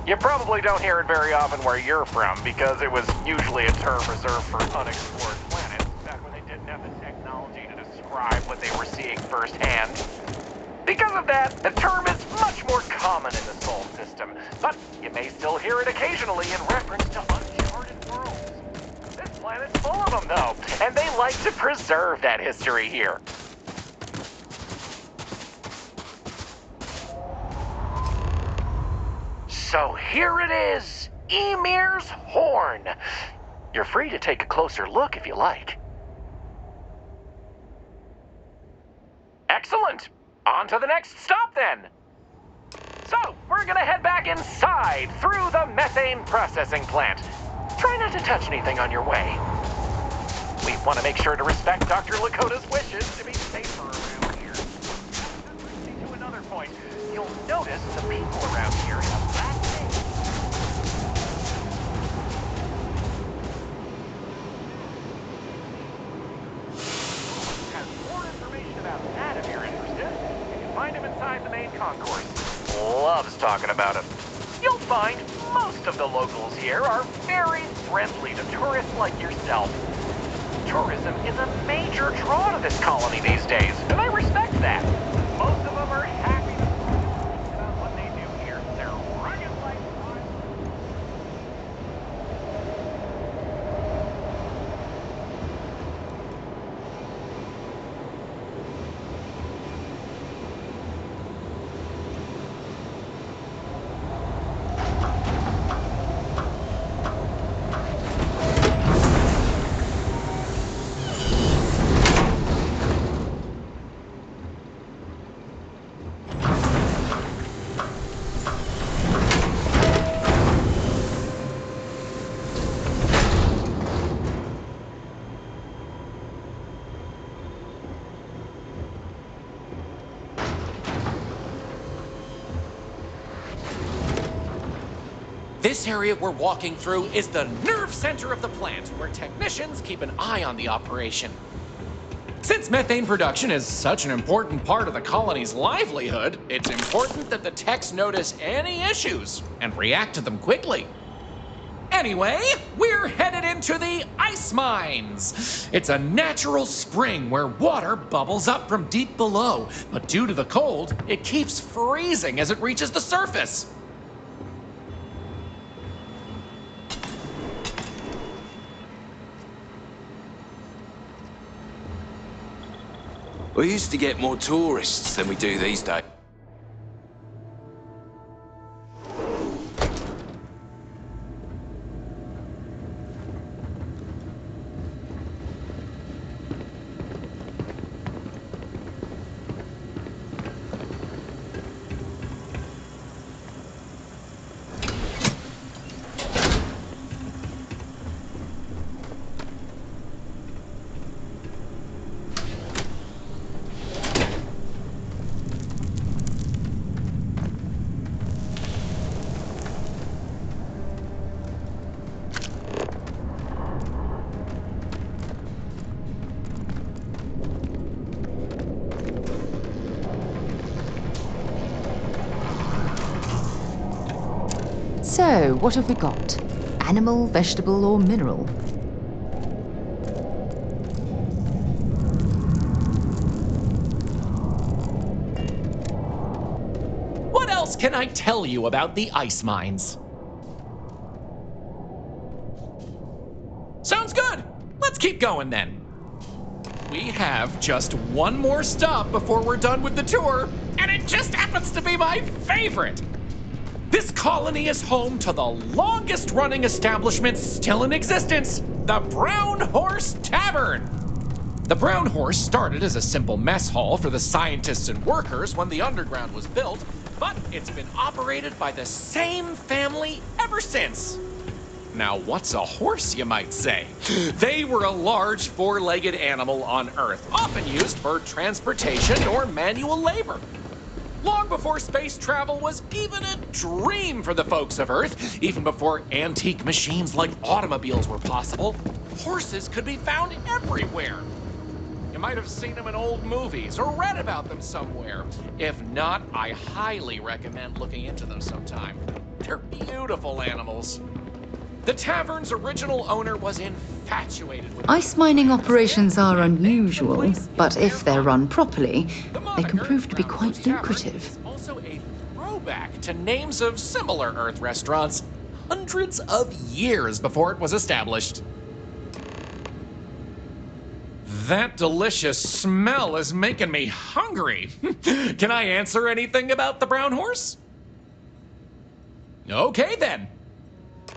You probably don't hear it very often where you're from, because it was usually a term reserved for unexplored planets, back when they didn't have the technology to describe what they were seeing firsthand. Because of that, the term is much more common in the Sol system, but you may still hear it occasionally in reference to uncharted worlds. This planet's full of them, though, and they like to preserve that history here. So here it is, Ymir's Horn. You're free to take a closer look if you like. Excellent. On to the next stop, then. So, we're gonna head back inside through the methane processing plant. Try not to touch anything on your way. We want to make sure to respect Dr. Lakota's wishes to be safer around here. To another point, you'll notice the people around here have in the main concourse. Loves talking about it. You'll find most of the locals here are very friendly to tourists like yourself. Tourism is a major draw to this colony these days, and I respect that. Most of them are happy to talk about what they do here. They're rugged like This area we're walking through is the nerve center of the plant, where technicians keep an eye on the operation. Since methane production is such an important part of the colony's livelihood, it's important that the techs notice any issues and react to them quickly. Anyway, we're headed into the ice mines. It's a natural spring where water bubbles up from deep below, but due to the cold, it keeps freezing as it reaches the surface. We used to get more tourists than we do these days. So, what have we got? Animal, vegetable, or mineral? What else can I tell you about the ice mines? Sounds good. Let's keep going then. We have just one more stop before we're done with the tour, and it just happens to be my favorite. This colony is home to the longest running establishment still in existence, the Brown Horse Tavern. The Brown Horse started as a simple mess hall for the scientists and workers when the underground was built, but it's been operated by the same family ever since. Now, what's a horse, you might say? They were a large four-legged animal on Earth, often used for transportation or manual labor. Long before space travel was even a dream for the folks of Earth, even before antique machines like automobiles were possible, horses could be found everywhere. You might have seen them in old movies or read about them somewhere. If not, I highly recommend looking into them sometime. They're beautiful animals. The tavern's original owner was infatuated with Ice mining operations are unusual, but if they're run properly, they can prove to be quite lucrative. also a throwback to names of similar Earth restaurants hundreds of years before it was established. That delicious smell is making me hungry. Can I answer anything about the Brown Horse? Okay then.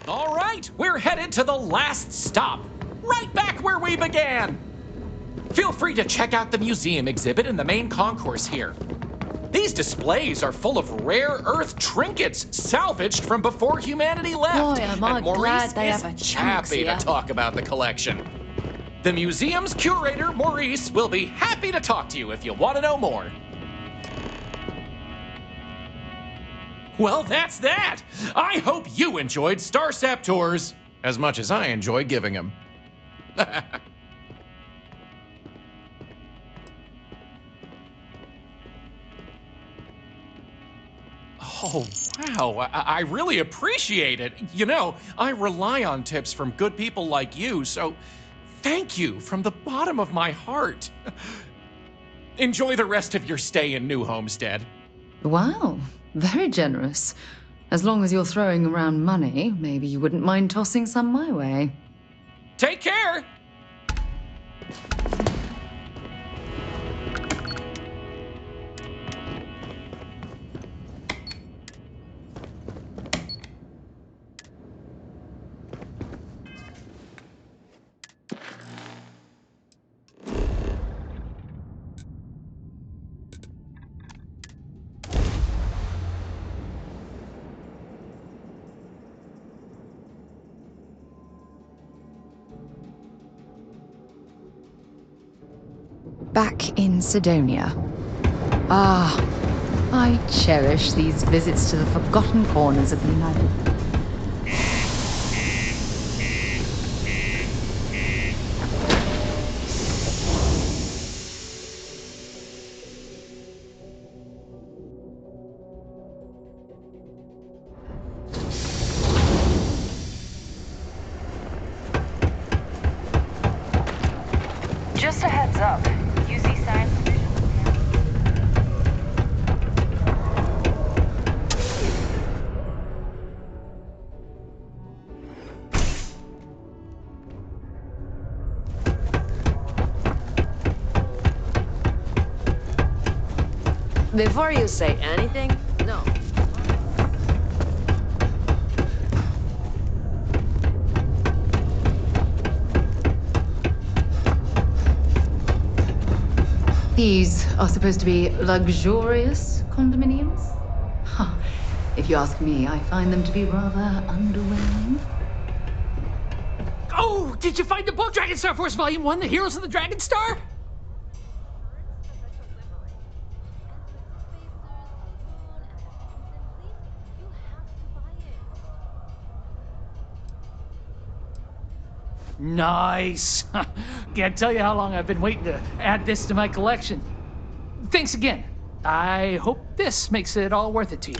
All right, we're headed to the last stop, right back where we began. Feel free to check out the museum exhibit in the main concourse here. These displays are full of rare Earth trinkets salvaged from before humanity left. Boy, am I and Maurice glad they is have a chance happy here. to talk about the collection. The museum's curator, Maurice, will be happy to talk to you if you want to know more. Well, that's that. I hope you enjoyed Starsap Tours as much as I enjoy giving them. Oh, wow. I really appreciate it. You know, I rely on tips from good people like you, so thank you from the bottom of my heart. Enjoy the rest of your stay in New Homestead. Wow, very generous. As long as you're throwing around money, maybe you wouldn't mind tossing some my way. Take care! Back in Sidonia. Ah, I cherish these visits to the forgotten corners of the United. Just a heads up. You see signs of vision? Before you say anything, no. These are supposed to be luxurious condominiums? Huh. If you ask me, I find them to be rather underwhelming. Oh, did you find the book Dragon Star Force Volume 1, The Heroes of the Dragon Star? Nice. Can't tell you how long I've been waiting to add this to my collection. Thanks again. I hope this makes it all worth it to you.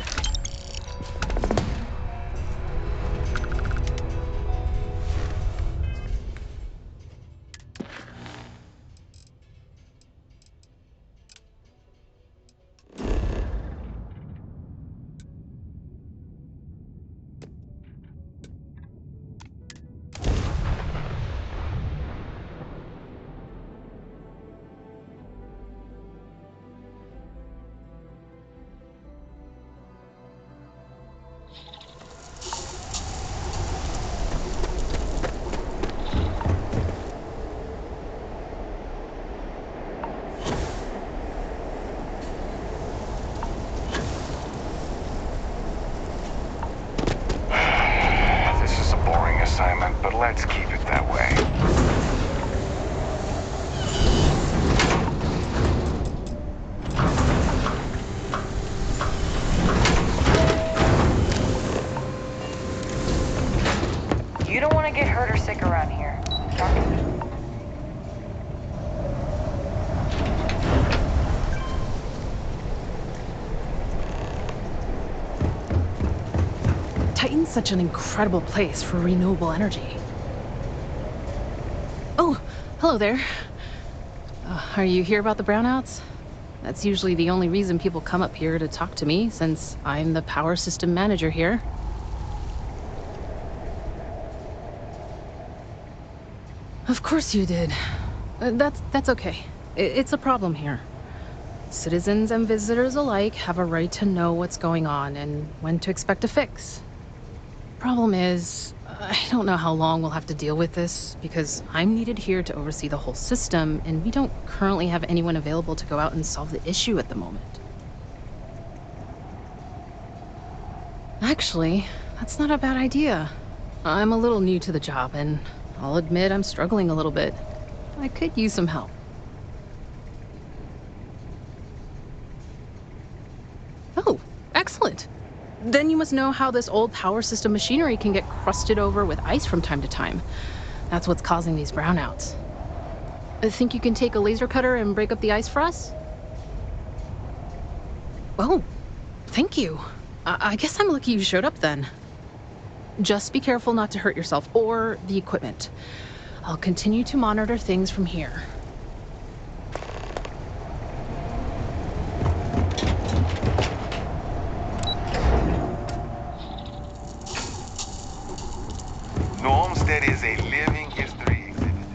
But let's keep it that way. You don't want to get hurt or sick around here. Talk to me. Titan's such an incredible place for renewable energy. Oh, hello there. Are you here about the brownouts? That's usually the only reason people come up here to talk to me, since I'm the power system manager here. Of course you did. That's okay. It's a problem here. Citizens and visitors alike have a right to know what's going on and when to expect a fix. Problem is, I don't know how long we'll have to deal with this, because I'm needed here to oversee the whole system, and we don't currently have anyone available to go out and solve the issue at the moment. Actually, that's not a bad idea. I'm a little new to the job, and I'll admit I'm struggling a little bit. I could use some help. Oh, excellent. Then you must know how this old power system machinery can get crusted over with ice from time to time. That's what's causing these brownouts. I think you can take a laser cutter and break up the ice for us? Oh, thank you. I guess I'm lucky you showed up then. Just be careful not to hurt yourself or the equipment. I'll continue to monitor things from here. New Homestead is a living history exhibit.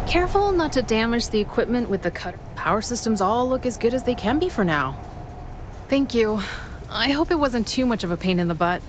Careful not to damage the equipment with the cutter. Power systems all look as good as they can be for now. Thank you. I hope it wasn't too much of a pain in the butt.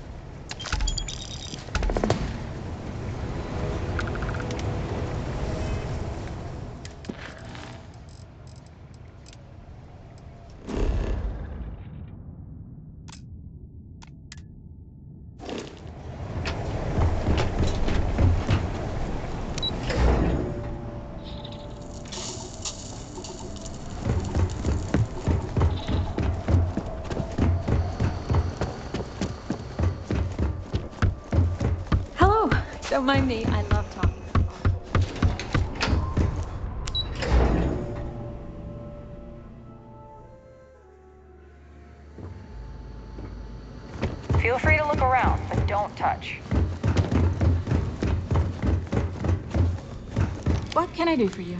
Hello. Don't mind me. I love talking. Feel free to look around, but don't touch. What can I do for you?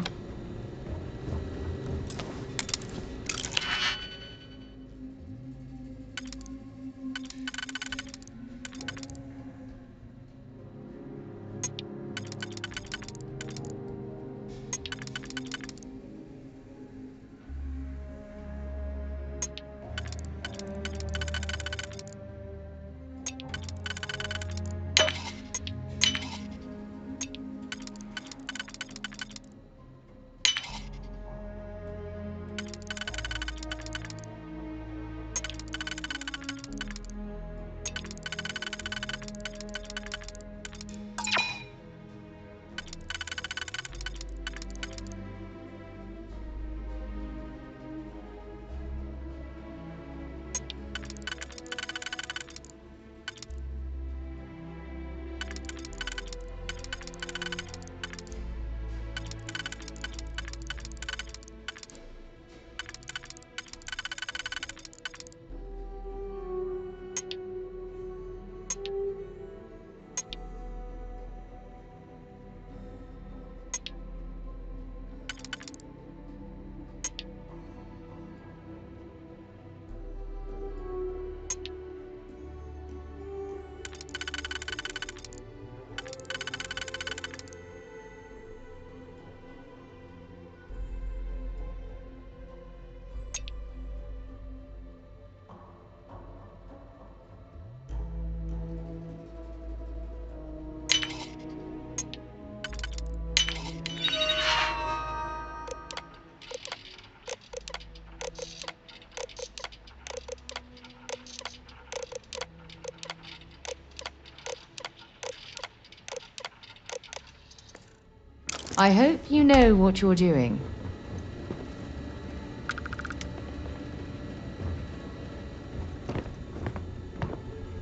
I hope you know what you're doing.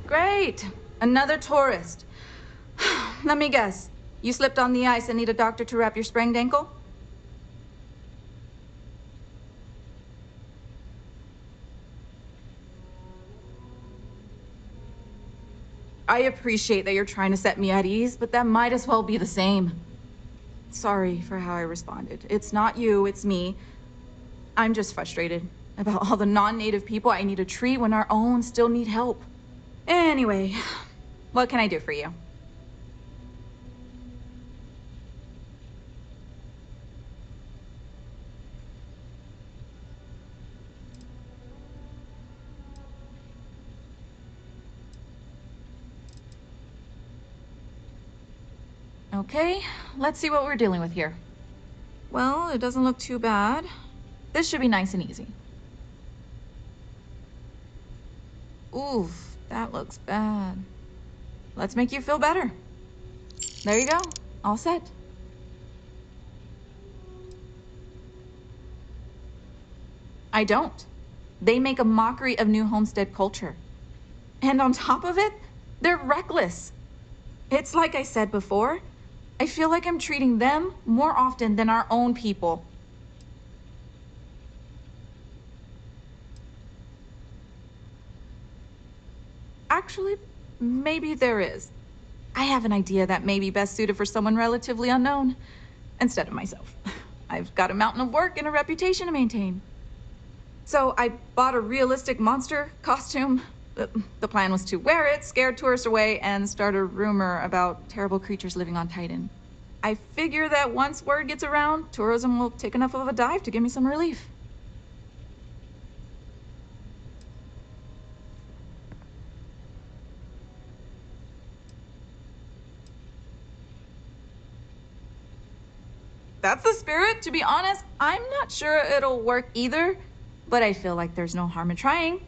Great! Another tourist. Let me guess. You slipped on the ice and need a doctor to wrap your sprained ankle? I appreciate that you're trying to set me at ease, but that might as well be the same. Sorry for how I responded. It's not you, it's me. I'm just frustrated about all the non-native people I need to treat when our own still need help. Anyway, what can I do for you? Okay, let's see what we're dealing with here. Well, it doesn't look too bad. This should be nice and easy. Oof, that looks bad. Let's make you feel better. There you go, all set. I don't. They make a mockery of New Homestead culture. And on top of it, they're reckless. It's like I said before, I feel like I'm treating them more often than our own people. Actually, maybe there is. I have an idea that may be best suited for someone relatively unknown, instead of myself. I've got a mountain of work and a reputation to maintain. So I bought a realistic monster costume. The plan was to wear it, scare tourists away, and start a rumor about terrible creatures living on Titan. I figure that once word gets around, tourism will take enough of a dive to give me some relief. That's the spirit. To be honest, I'm not sure it'll work either, but I feel like there's no harm in trying.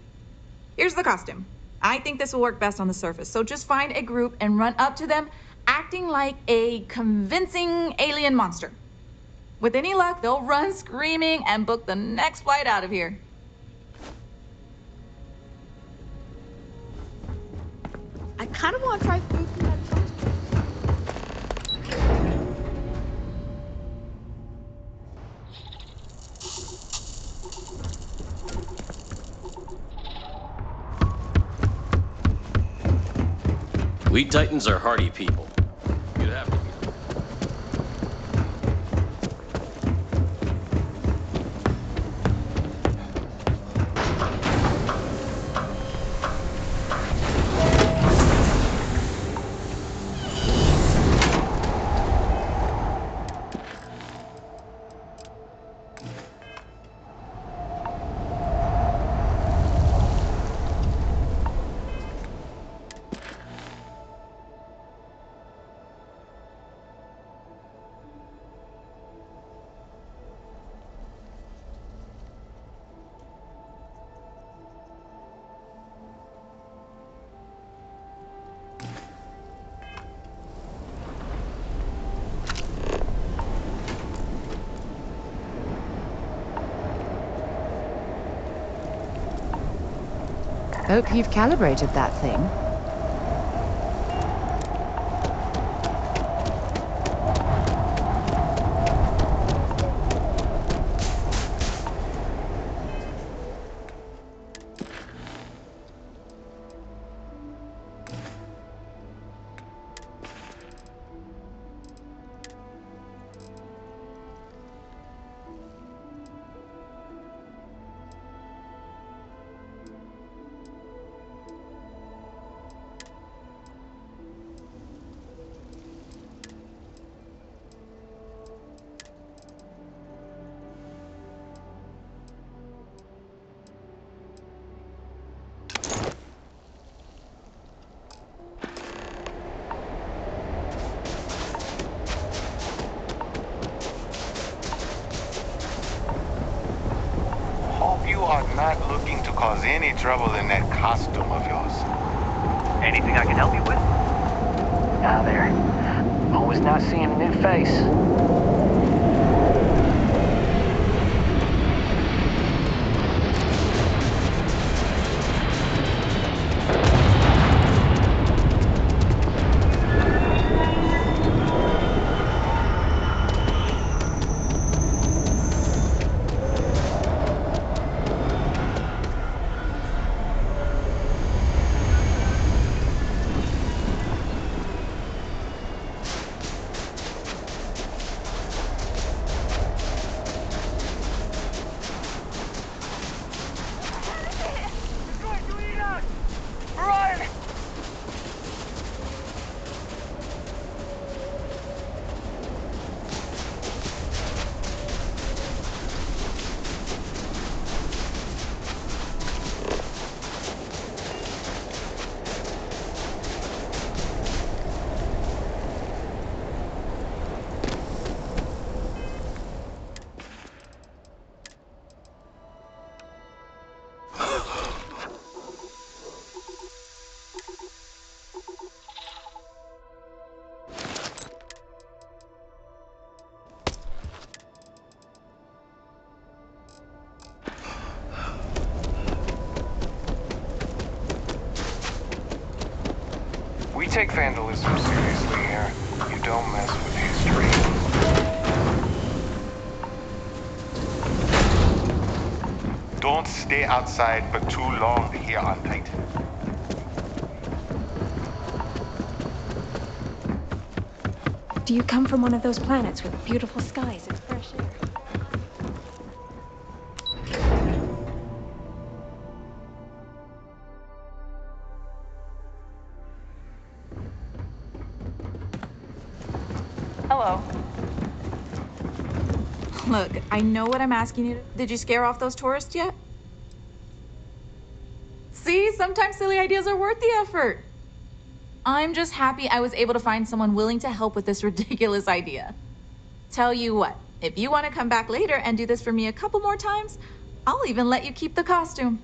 Here's the costume. I think this will work best on the surface, so just find a group and run up to them, acting like a convincing alien monster. With any luck, they'll run screaming and book the next flight out of here. I kind of want to try food from that toast. We Titans are hardy people. You'd have to be. Hope you've calibrated that thing. Not looking to cause any trouble in that costume of yours. Anything I can help you with? Now there. Always nice seeing a new face. take vandalism seriously here. You don't mess with history. Don't stay outside for too long here on Titan. Do you come from one of those planets with beautiful skies and fresh air? Hello. Look, I know what I'm asking you. Did you scare off those tourists yet? See, sometimes silly ideas are worth the effort. I'm just happy I was able to find someone willing to help with this ridiculous idea. Tell you what, if you want to come back later and do this for me a couple more times, I'll even let you keep the costume.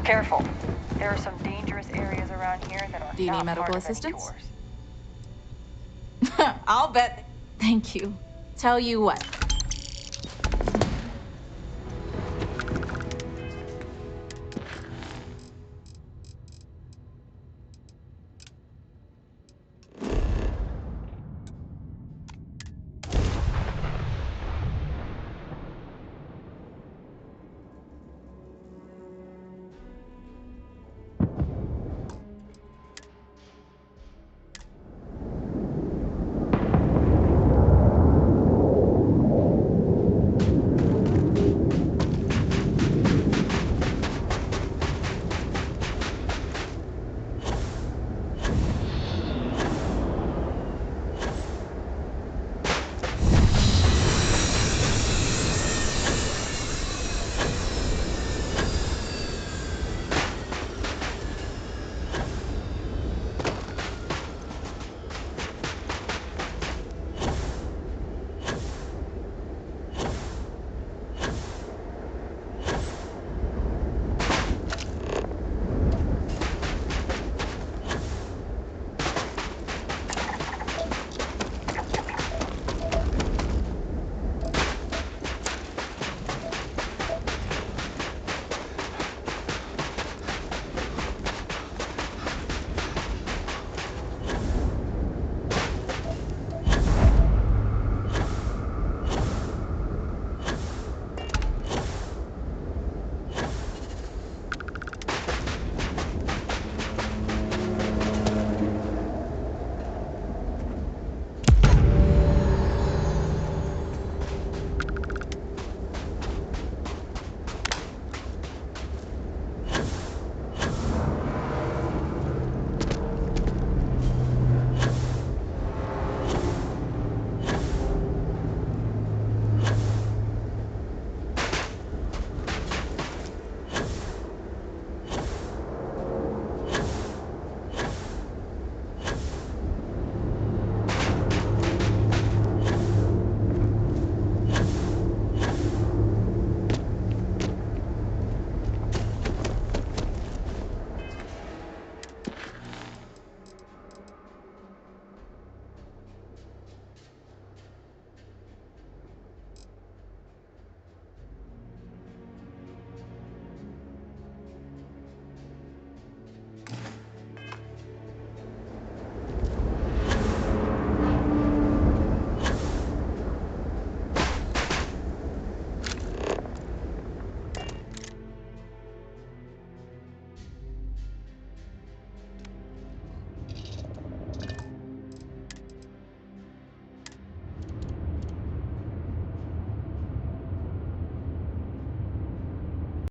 Careful. There are some dangerous areas around here that are Do you need not medical part of any assistance? tours. I'll bet. Thank you. Tell you what,